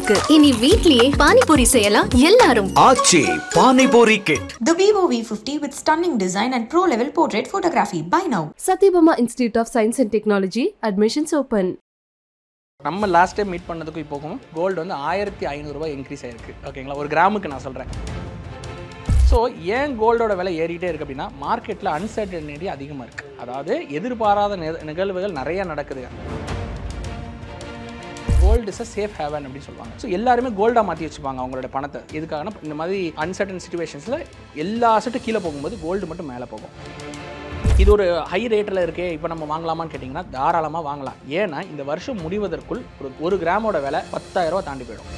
இருக்கு. இனி வீட்லயே பானிபூரி செய்யலாம் எல்லாரும். Aachi panipuri kit. The Vivo V50 with stunning design and pro-level portrait photography. Buy now. Satyabama Institute of Science and Technology. Admissions open. நம்ம last time meet பண்ணதுக்கு இப்போக்கும் gold வந்து 1500 ரூபாய் இன்க்ரீஸ் ஆயிருக்கு. ஓகேங்களா, ஒரு கிராமுக்கு நான் சொல்கிறேன். ஸோ ஏன் கோல்டோட விலை ஏறிட்டே இருக்குது அப்படின்னா மார்க்கெட்டில் அன்சர்டனிட்டி அதிகமாக இருக்குது. அதாவது எதிர்பாராத நிகழ்வுகள் நிறையா நடக்குது. Gold is a safe haven அப்படின்னு சொல்லுவாங்க. ஸோ எல்லாருமே கோல்டாக மாற்றி வச்சுப்பாங்க அவங்களோட பணத்தை. எதுக்காகனா இந்த மாதிரி அன்சர்டன் சிச்சுவேஷன்ஸில் எல்லா அசட்டும் கீழே போகும்போது கோல்டு மட்டும் மேலே போகும். இது ஒரு ஹை ரேட்டில் இருக்கே, இப்போ நம்ம வாங்கலாமான்னு கேட்டிங்கன்னா தாராளமாக வாங்கலாம். ஏன்னா இந்த வருஷம் முடிவதற்குள் ஒரு கிராமோட விலை 10,000 ரூபா தாண்டி போயிடும்.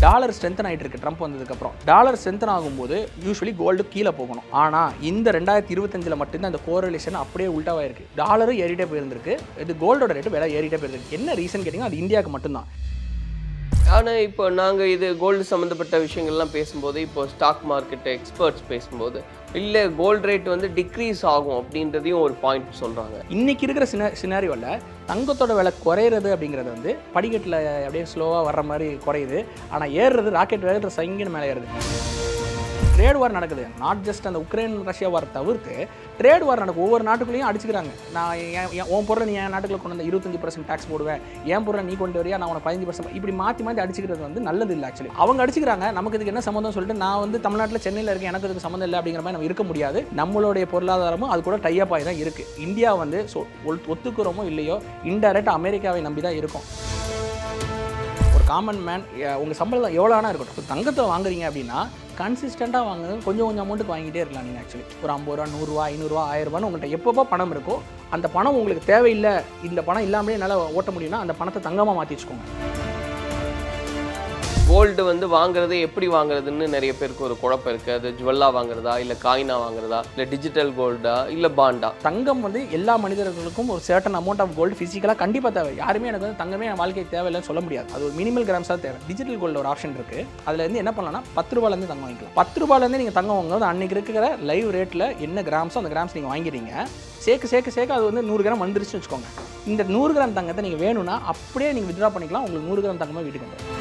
டாலர் ஸ்ட்ரென்தன் ஆகிட்டு இருக்கு ட்ரம்ப் வந்ததுக்கப்புறம். டாலர் ஸ்ட்ரென்தன் ஆகும்போது யூஸ்வலி கோல்டு கீழே போகணும். ஆனால் இந்த 2025 மட்டும்தான் அந்த கோரிலேஷன் அப்படியே உல்ட்டாவாக இருக்குது. டாலரும் ஏறிட்டே போயிருந்திருக்கு, இது கோல்டோட ரேட்டு விலை ஏறிட்டே போயிருந்திருக்கு. என்ன ரீசன் கேட்டிங்கன்னா அது இந்தியாவுக்கு மட்டும்தான். ஆனால் இப்போ நாங்கள் இது கோல்டு சம்மந்தப்பட்ட விஷயங்கள்லாம் பேசும்போது, இப்போ ஸ்டாக் மார்க்கெட் எக்ஸ்பர்ட்ஸ் பேசும்போது இல்லை கோல்டு ரேட் வந்து டிக்ரீஸ் ஆகும் அப்படின்றதையும் ஒரு பாயிண்ட் சொல்கிறாங்க. இன்றைக்கி இருக்கிற சினாரியோவில் தங்கத்தோட விலை குறையிறது அப்படிங்கிறது வந்து படிக்கட்டில் அப்படியே ஸ்லோவாக வர்ற மாதிரி குறையுது. ஆனால் ஏறுறது ராக்கெட் வேறு சங்கின்னு மேலே ஏறுது. ட்ரேட் வார் நடக்குது. நாட் ஜஸ்ட் அந்த உக்ரைன் ரஷ்யா வார் தவிர்த்து ட்ரேட் வார் நடக்கும். ஒவ்வொரு நாட்டுக்குள்ளேயும் அடிச்சுக்கிறாங்க. நான் உன் பொருளை நீ என் நாட்டுக்குள்ள கொண்டு வந்து 25% டேக்ஸ் போடுவேன், என் பொருளை நீ கொண்டு வரியா நான் உனக்கு 15%, இப்படி மாற்றி மாற்றி அடிச்சுக்கிறது வந்து நல்லது இல்லை. ஆக்சுவலி அவங்க அடிச்சுக்கிறாங்க, நமக்கு இதுக்கு என்ன சம்மந்தம் சொல்லிட்டு நான் வந்து தமிழ்நாட்டில் சென்னையில் இருக்கேன், எனக்கு இதுக்கு சம்மந்தம் இல்லை அப்படிங்கிற மாதிரி நம்ம இருக்க முடியாது. நம்மளுடைய பொருளாதாரமும் அது கூட டைப் ஆகி தான் இருக்குது. இந்தியா வந்து ஒத்துக்கிறோமோ இல்லையோ இன்டைரக்ட் அமெரிக்காவை நம்பி தான் இருக்கும். ஒரு காமன் மேன் உங்கள் சம்பளம் எவ்வளோ ஆனால் இருக்கட்டும், தங்கத்தில் வாங்குறீங்க அப்படின்னா கன்சிஸ்டண்ட்டாக வாங்குறது கொஞ்சம் அமௌண்ட்டுக்கு வாங்கிட்டே இருக்கலாம். நீங்கள் ஆக்சுவலி ஒரு 50 ரூபா 100 ரூபா 500 ரூபா 1000 ரூபான்னு உங்கள்கிட்ட எப்பப்போ பணம் இருக்கோ அந்த பணம் உங்களுக்கு தேவையில்லை, இந்த பணம் இல்லாமலே என்னால் ஓட்ட முடியும்னா அந்த பணத்தை தங்கமாக மாற்றி வச்சுக்கோங்க. கோல்டு வந்து வாங்குறது எப்படி வாங்குறதுன்னு நிறைய பேருக்கு ஒரு குழப்பம் இருக்குது. அது ஜுவல்லாக வாங்குறதா, இல்லை காயினா வாங்குறதா, இல்லை டிஜிட்டல் கோல்டா, இல்லை பாண்டா? தங்கம் வந்து எல்லா மனிதர்களுக்கும் ஒரு சர்டன் அமௌண்ட் ஆஃப் கோல்டு ஃபிசிக்கலாக கண்டிப்பாக தேவை. யாருமே எனக்கு வந்து தங்கமே என் வாழ்க்கைக்கு தேவையில்லைன்னு சொல்ல முடியாது. அது ஒரு மினிமல் கிராம்ஸாக தேவை. டிஜிட்டல் கோல்டு ஒரு ஆப்ஷன் இருக்குது. அதில் வந்து என்ன பண்ணலாம்னா 10 ரூபாயிலேருந்து தங்கம் வாங்கிக்கலாம். 10 ரூபாயிலேருந்து நீங்கள் தங்கம் வாங்குறது அன்றைக்கி இருக்கிற லைவ் ரேட்டில் என்ன கிராம்ஸோ அந்த கிராம்ஸ் நீங்கள் வாங்கிறீங்க. சேர்க்க அது வந்து 100 கிராம் வந்துருச்சுன்னு வச்சுக்கோங்க. இந்த 100 கிராம் தங்கத்தை நீங்கள் வேணும்னா அப்படியே நீங்கள் வித்ட்ரா பண்ணிக்கலாம். உங்களுக்கு 100 கிராம் தங்கமாக வீட்டுக்கு வந்துடும்.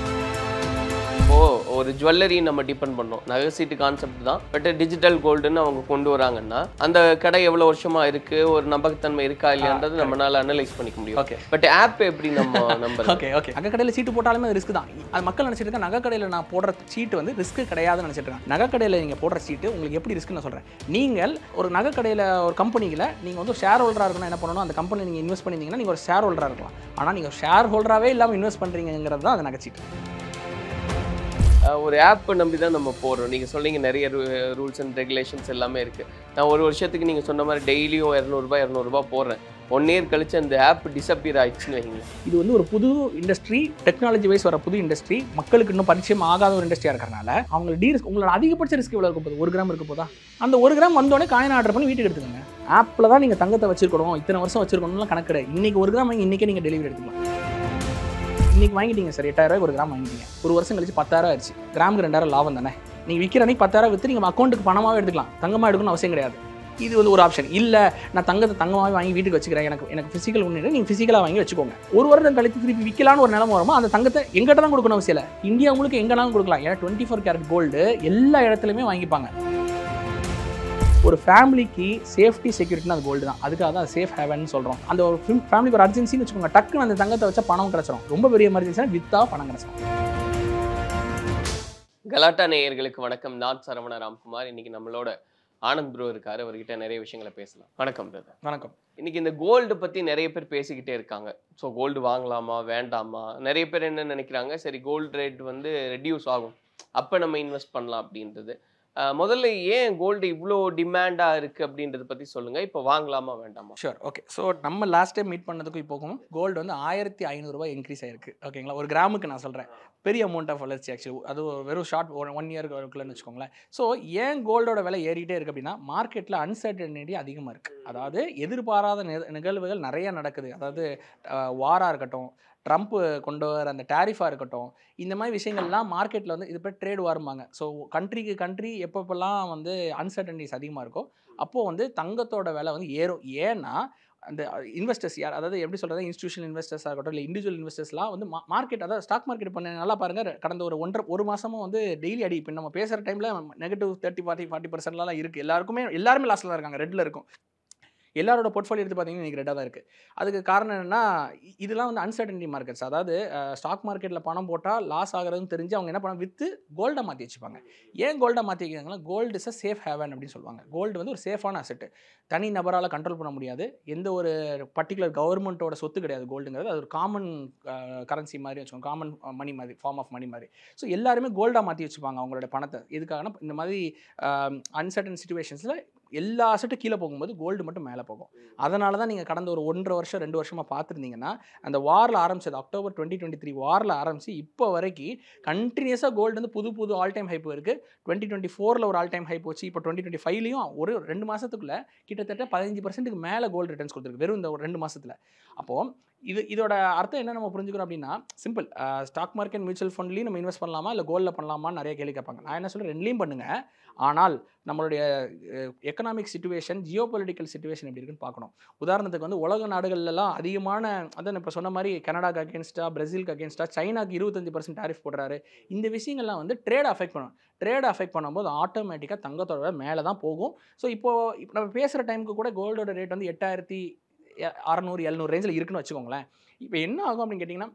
ஒரு ஜுவல்லரி நம்ம டிபெண்ட் பண்ணோம், நகை சீட்டு கான்செப்ட் தான். பட் டிஜிட்டல் கோல்டுன்னு அவங்க கொண்டு வராங்கன்னா அந்த கடை எவ்வளோ வருஷமா இருக்கு, ஒரு நம்பகத்தன்மை இருக்கா இல்லையான்றது நம்மளால அனலைஸ் பண்ணிக்க முடியும். ஓகே, பட் ஆப் எப்படி நம்ம நம்பர்? ஓகே நகை கடையில் சீட்டு போட்டாலுமே ரிஸ்க் தான். அது மக்கள் நினைச்சிட்டு இருக்க நகை கடையில் நான் போடுற சீட்டு வந்து ரிஸ்க் கிடையாதுன்னு நினைச்சிட்டு இருக்காங்க. நகை கடையில் நீங்கள் போடுற சீட்டு உங்களுக்கு எப்படி ரிஸ்க்னு நான் சொல்கிறேன். நீங்கள் ஒரு நகை கடையில் ஒரு கம்பெனியில் நீங்கள் வந்து ஷேர் ஹோல்டராக இருக்கணும். என்ன பண்ணணும், அந்த கம்பெனி நீங்கள் இன்வெஸ்ட் பண்ணியிருந்தீங்கன்னா நீங்கள் ஒரு ஷேர் ஹோல்டராக இருக்கலாம். ஆனால் நீங்கள் ஷேர் ஹோல்டராகவே இல்லாமல் இன்வெஸ்ட் பண்ணுறீங்கிறது தான் அது நகை சீட்டு. ஒரு ஆப் நம்பி தான் நம்ம போடுறோம். நீங்கள் சொன்னீங்க நிறைய ரூல்ஸ் அண்ட் ரெகுலேஷன்ஸ் எல்லாமே இருக்குது. நான் ஒரு வருஷத்துக்கு நீங்கள் சொன்ன மாதிரி டெய்லியும் 200 ரூபா போடுறேன். 1 இயர் கழிச்சு அந்த ஆப் டிஸப்பியர் ஆயிடுச்சுன்னு வைங்க. இது வந்து ஒரு புது இண்டஸ்ட்ரி, டெக்னாலஜி வைஸ் வர புது இண்டஸ்ட்ரி, மக்களுக்கு இன்னும் பரிச்சயம் ஆகாத ஒரு இண்டஸ்ட்ரியாக இருக்கிறனால அவங்களுக்கு ரிஸ்க், உங்களோட அதிகபட்ச ரிஸ்க் எவ்வளோ இருக்க போகுது? 1 கிராம் இருக்க போதா? அந்த 1 கிராம் வந்தோடனே காயின் ஆர்டர் பண்ணி வீட்டுக்கு எடுத்துக்கோங்க. ஆப்பில் தான் நீங்கள் தங்கத்தை வச்சிருக்கணும், இத்தனை வருஷம் வச்சிருக்கணும்லாம் கணக்கு கிடையாது. இன்றைக்கி 1 கிராம் வாங்கி இன்றைக்கே நீங்கள் டெலிவரி எடுத்துக்கலாம். இன்றைக்கி வாங்கிட்டீங்க சார் 8,000 ரூபாய் 1 கிராம் வாங்கிட்டீங்க. ஒரு வருஷம் கழிச்சு 10,000 ஆயிடுச்சு. கிராமுக்கு 2,000 லாபம் தானே. நீங்கள் விற்கிற அன்றைக்கி 10,000 விற்று நீங்கள் அக்கௌண்ட்டுக்கு பணமாகவே எடுத்துக்கலாம். தங்கமாக எடுக்கணும்னு அவசியம் கிடையாது. இது வந்து ஒரு ஆப்ஷன். இல்லை நான் தங்கமாகவே வாங்கி வீட்டுக்கு வச்சுக்கிறேன், எனக்கு ஃபிசிக்கல் ஒன்று, நீங்கள் ஃபிசிக்கலாக வாங்கி வச்சுக்கோங்க. ஒரு வருடம் கழித்து திருப்பி விற்கலான்னு ஒரு நிலம வருமா, அந்த தங்கத்தை எங்கிட்ட தான் கொடுக்கணும் அவசியம் இல்லை. இந்தியா உங்களுக்கு எங்கேனாலும் கொடுக்கலாம். ஏன்னா 24 கேரட் கோல்டு எல்லா இடத்துலையுமே வாங்கிப்பாங்க. ஒரு ஃபேமிலிக்கு சேஃப்டி செக்யூரிட்டினா அது கோல்டு தான். அதுக்காக தான் சேஃப் ஹேவன் சொல்கிறோம். அந்த ஒரு ஃபேமிலிக்கு ஒரு அர்ஜென்சின்னு வச்சுக்கோங்க, டக்குன்னு அந்த தங்கத்தை வச்சா பணம் கிடச்சிடும். ரொம்ப பெரிய எமர்ஜென்சினா வித்தா பணம் கிடச்சிடும். கலாட்டா நேயர்களுக்கு வணக்கம். நான் சரவண ராம்குமார். இன்னைக்கு நம்மளோட ஆனந்த் ப்ரோ இருக்காரு. அவர்கிட்ட நிறைய விஷயங்களை பேசலாம். வணக்கம் பிரதர். வணக்கம். இன்னைக்கு இந்த கோல்டு பற்றி நிறைய பேர் பேசிக்கிட்டே இருக்காங்க. ஸோ கோல்டு வாங்கலாமா வேண்டாமா? நிறைய பேர் என்ன நினைக்கிறாங்க, சரி கோல்டு ரேட் வந்து ரெடியூஸ் ஆகும், அப்போ நம்ம இன்வெஸ்ட் பண்ணலாம் அப்படின்றது. முதல்ல ஏன் கோல்டு இவ்வளோ டிமாண்டாக இருக்குது அப்படின்றத பற்றி சொல்லுங்கள். இப்போ வாங்கலாமா வேண்டாமா? ஷூர். ஓகே. ஸோ நம்ம லாஸ்ட் டைம் மீட் பண்ணதுக்கும் இப்போக்கும் கோல்டு வந்து 1500 ரூபாய் இன்க்ரீஸ் ஆயிருக்கு. ஓகேங்களா, ஒரு கிராமுக்கு நான் சொல்கிறேன். பெரிய அமௌண்ட் ஆஃப் வளர்ச்சி ஆக்சுவலி. அது வெறும் ஷார்ட் 1 இயர்க்குள்ளேன்னு வச்சுக்கோங்களேன். ஸோ ஏன் கோல்டோட விலை ஏறிட்டே இருக்குது அப்படின்னா மார்க்கெட்டில் அன்சர்டனிட்டி அதிகமாக இருக்குது. அதாவது எதிர்பாராத நிகழ்வுகள் நிறைய நடக்குது. அதாவது வாராக இருக்கட்டும், ட்ரம்ப் கொண்டு வர அந்த டேரிஃபாக இருக்கட்டும், இந்த மாதிரி விஷயங்கள்லாம் மார்க்கெட்டில் வந்து இது பேர் ட்ரேட் வாருமாங்க. ஸோ கண்ட்ரிக்கு கண்ட்ரி எப்பப்பெல்லாம் வந்து அன்சர்டனிட்டிஸ் அதிகமாக இருக்கோ அப்போது வந்து தங்கத்தோட விலை வந்து ஏறும். ஏன்னா அந்த இன்வெஸ்டர்ஸ் யார், அதாவது எப்படி சொல்கிறது, இன்ஸ்டியூஷனல் இன்வெஸ்டர்ஸாக இருக்கட்டும் இல்லை இண்டிவிஜுவல் இன்வெஸ்டர்ஸ்லாம் வந்து மார்க்கெட், அதாவது ஸ்டாக் மார்க்கெட் பண்ண நல்லா பாருங்கள், கடந்த ஒரு மாதமும் வந்து டெய்லி அடி. இப்போ நம்ம பேசுகிற டைமில் நெகட்டிவ் 30-40% இருக்குது. எல்லாருமே லாஸ்ட்டில் தான் இருக்காங்க, ரெட்டில் இருக்கும். எல்லாரோட போர்ட்ஃபோலியோ எடுத்து பார்த்தீங்கன்னா இன்றைக்கி ரெட்டாக தான் இருக்குது. அதுக்கு காரணம் என்னென்னா, இதெல்லாம் வந்து அன்சர்டனிட்டி மார்க்கெட்ஸ். அதாவது ஸ்டாக் மார்க்கெட்டில் பணம் போட்டால் லாஸ் ஆகிறதுன்னு தெரிஞ்சு அவங்க என்ன பண்ண விற்று கோல்டை மாற்றி வச்சுப்பாங்க. ஏன் கோல்டை மாற்றி வைக்கிறாங்கன்னா, gold is a safe haven அப்படின்னு சொல்லுவாங்க. கோல்டு வந்து ஒரு சேஃபான அசெட்டு, தனி நபரால் கண்ட்ரோல் பண்ண முடியாது, எந்த ஒரு பர்டிகுலர் கவர்மெண்ட்டோட சொத்து கிடையாது கோல்டுங்கிறது. அது ஒரு காமன் கரன்சி மாதிரி வச்சுக்கோங்க, காமன் மணி மாதிரி, ஃபார்ம் ஆஃப் மணி மாதிரி. ஸோ எல்லாருமே கோல்டாக மாற்றி வச்சுப்பாங்க அவங்களோட பணத்தை. எதுக்காகனா, இந்த மாதிரி அன்சர்டன் சிச்சுவேஷன்ஸில் எல்லா அசட்டும் கீழே போகும்போது கோல்டு மட்டும் மேலே போகும். அதனால தான் நீங்கள் கடந்த ஒரு 1.5 வருஷம் 2 வருஷமாக பார்த்துருந்தீங்கன்னா, அந்த வாரில் ஆரம்பிச்சது அக்டோபர் 2023 வாரில் ஆரம்பித்து இப்போ வரைக்கும் கண்டினியூஸாக கோல்டு வந்து புது ஆல் டைம் ஹைப் இருக்குது. 2024 ஒரு ஆல் டைம் ஹைப் வச்சு இப்போ 2025 ஒரு 2 மாதத்துக்குள்ளே கிட்டத்தட்ட 15% மேலே கோல்டு ரிட்டர்ன்ஸ் கொடுத்துருக்கு வெறும் இந்த ஒரு 2 மாதத்தில். அப்போது இதோட அர்த்தம் என்ன நம்ம புரிஞ்சுக்கிறோம் அப்படின்னா, சிம்பிள். ஸ்டாக் மார்க்கெட் மியூச்சுவல் ஃபண்ட்லேயும் நம்ம இன்வெஸ்ட் பண்ணலாமா இல்லை கோல்டில் பண்ணலாமான்னு நிறைய கேள்வி கேட்பாங்க. நான் என்ன சொல்கிறேன், ரெண்டுலேயும் பண்ணுங்கள். ஆனால் நம்மளுடைய economic situation, Jio political situation எப்படி இருக்குன்னு பார்க்கணும். உதாரணத்துக்கு வந்து உலக நாடுகள்லாம் அதிகமான, அதான் இப்போ சொன்ன மாதிரி கனடாக்கு அகேன்ஸ்டாக, பிரேசிலுக்கு அகேன்ஸ்டாக, சைனாக்கு 25% டாரிஃப் போடுறாரு. இந்த விஷயங்கள்லாம் வந்து ட்ரேட் அஃபெக்ட் பண்ணும். ட்ரேட் அஃபெக்ட் பண்ணும்போது ஆட்டோமேட்டிக்காக தங்கத்தோட மேலே தான் போகும். ஸோ இப்போ நம்ம பேசுகிற டைமுக்கு கூட கோல்டோட ரேட் வந்து 8600-700 ரேஞ்சில் இருக்குன்னு வச்சுக்கோங்களேன். இப்போ என்ன ஆகும் அப்படின்னு கேட்டிங்கன்னா,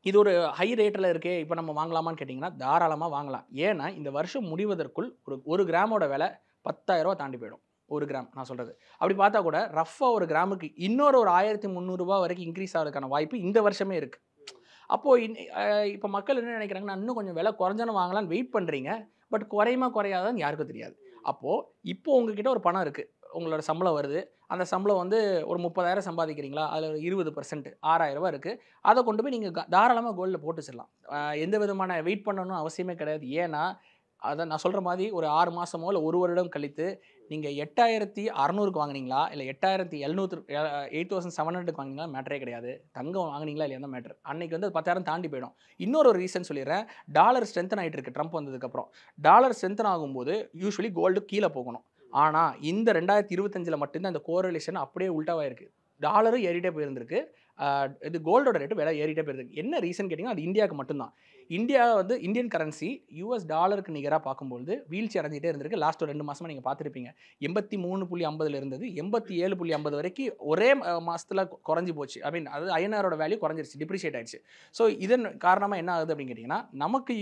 இது ஒரு ஹை ரேட்டில் இருக்கே, இப்போ நம்ம வாங்கலாமான்னு கேட்டிங்கன்னா தாராளமாக வாங்கலாம். ஏன்னா இந்த வருஷம் முடிவதற்குள் ஒரு கிராமோட விலை 10,000 ரூபா தாண்டி போயிடும். ஒரு கிராம் நான் சொல்கிறது. அப்படி பார்த்தா கூட ரஃபாக ஒரு கிராமுக்கு இன்னொரு 1300 ரூபா வரைக்கும் இன்க்ரீஸ் ஆகிறதுக்கான வாய்ப்பு இந்த வருஷமே இருக்குது. அப்போது இப்போ மக்கள் என்ன நினைக்கிறாங்கன்னா, இன்னும் கொஞ்சம் விலை குறைஞ்சானு வாங்கலான்னு வெயிட் பண்ணுறீங்க. பட் குறையாதான்னு யாருக்கும் தெரியாது. அப்போது இப்போ உங்ககிட்ட ஒரு பணம் இருக்குது, உங்களோட சம்பளம் வருது. அந்த சம்பளம் வந்து ஒரு 30,000 சம்பாதிக்கிறீங்களா, அதில் 20% 6,000 ரூபா இருக்குது. அதை கொண்டு போய் நீங்கள் தாராளமாக கோல்டில் போட்டு வச்சிடலாம். எந்த விதமான வெயிட் பண்ணணும்னு அவசியமே கிடையாது. ஏன்னா அதை நான் சொல்கிற மாதிரி ஒரு 6 மாதமோ இல்லை 1 வருடம் கழித்து நீங்கள் 8,600க்கு வாங்கினீங்களா இல்லை 8,700க்கு வாங்கினீங்களா மேட்டரே கிடையாது. தங்கம் வாங்கினீங்களா இல்லையா தான் மேட்டர். அன்றைக்கி வந்து 10,000 தாண்டி போயிடும். இன்னொரு ரீசன் சொல்லிடுறேன், டாலர் ஸ்ட்ரென்த்தன் ஆகிட்டு இருக்குது. ட்ரம்ப் வந்ததுக்கப்புறம் டாலர் ஸ்ட்ரென்த்தன் ஆகும்போது யூஸ்வலி கோல்டு கீழே போகணும். ஆனால் இந்த 2025 மட்டும்தான் இந்த கோரிலேஷன் அப்படியே உல்ட்டாவாக இருக்குது. டாலரும் ஏறிட்டே போயிருந்திருக்கு, இது கோல்டோட ரேட்டு விலை ஏறிட்டே போயிருந்துருக்கு. என்ன ரீசன் கேட்டிங்கன்னா, அது இந்தியாவுக்கு மட்டும்தான். இந்தியா வந்து இந்தியன் கரன்சி US டாலருக்கு நிகராக பார்க்கும்போது வீழ்ச்சி அடைஞ்சிட்டே இருந்திருக்கு. லாஸ்ட் ஒரு 2 மாதமாக நீங்கள் பார்த்துருப்பீங்க. 83.50 இருந்தது, 87.50 வரைக்கும் ஒரே மாதத்தில் குறைஞ்சி போச்சு. அது ஐஎன்ஆரோட வேல்யூ குறைஞ்சிருச்சு, டிப்ரிஷியேட் ஆயிடுச்சு. ஸோ இதன் காரணமாக என்ன ஆகுது அப்படின்னு கேட்டிங்கன்னா, நமக்கு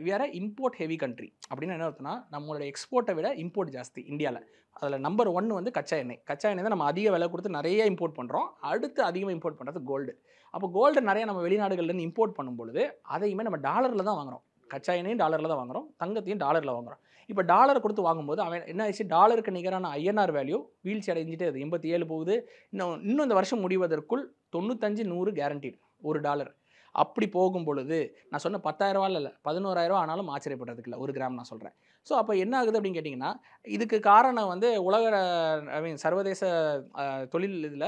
வேற இம்போர்ட் ஹெவி கண்ட்ரி. அப்படின்னு என்ன அர்த்தம்னா, நம்மளோட எக்ஸ்போர்ட்டை விட இம்போர்ட் ஜாஸ்தி இந்தியாவில். அதில் நம்பர் 1 வந்து கச்சா எண்ணெய். கச்சா எண்ணெய் தான் நம்ம அதிக விலை கொடுத்து நிறைய இம்போர்ட் பண்ணுறோம். அடுத்து அதிகமாக இம்போர்ட் பண்ணுறது கோல்டு. அப்போ கோல்டு நிறைய நம்ம வெளிநாடுகள்லேருந்து இம்போர்ட் பண்ணும்பொழுது அதையுமே நம்ம டாலரில் தான் வாங்குகிறோம். கச்சா எண்ணெயும் டாலரில் தான் வாங்குகிறோம், தங்கத்தையும் டாலரில் வாங்குகிறோம். இப்போ டாலரை கொடுத்து வாங்கும்போது அவன் என்ன ஆயிடுச்சு, டாலருக்கு நிகரான ஐஎன்ஆர் வேல்யூ வீழ்ச்சி அடைஞ்சிட்டே அது 87 போகுது. இன்னும் இந்த வருஷம் முடிவதற்குள் 95-100 கேரண்டீட் ஒரு டாலர். அப்படி போகும் பொழுது நான் சொன்ன 10,000 ரூபா இல்லை 11,000 ரூபா ஆனாலும் ஆச்சரியப்படுறதுக்கு இல்லை, ஒரு கிராம் நான் சொல்கிறேன். ஸோ அப்போ என்ன ஆகுது அப்படின்னு கேட்டிங்கன்னா, இதுக்கு காரணம் வந்து சர்வதேச தொழில் இதில்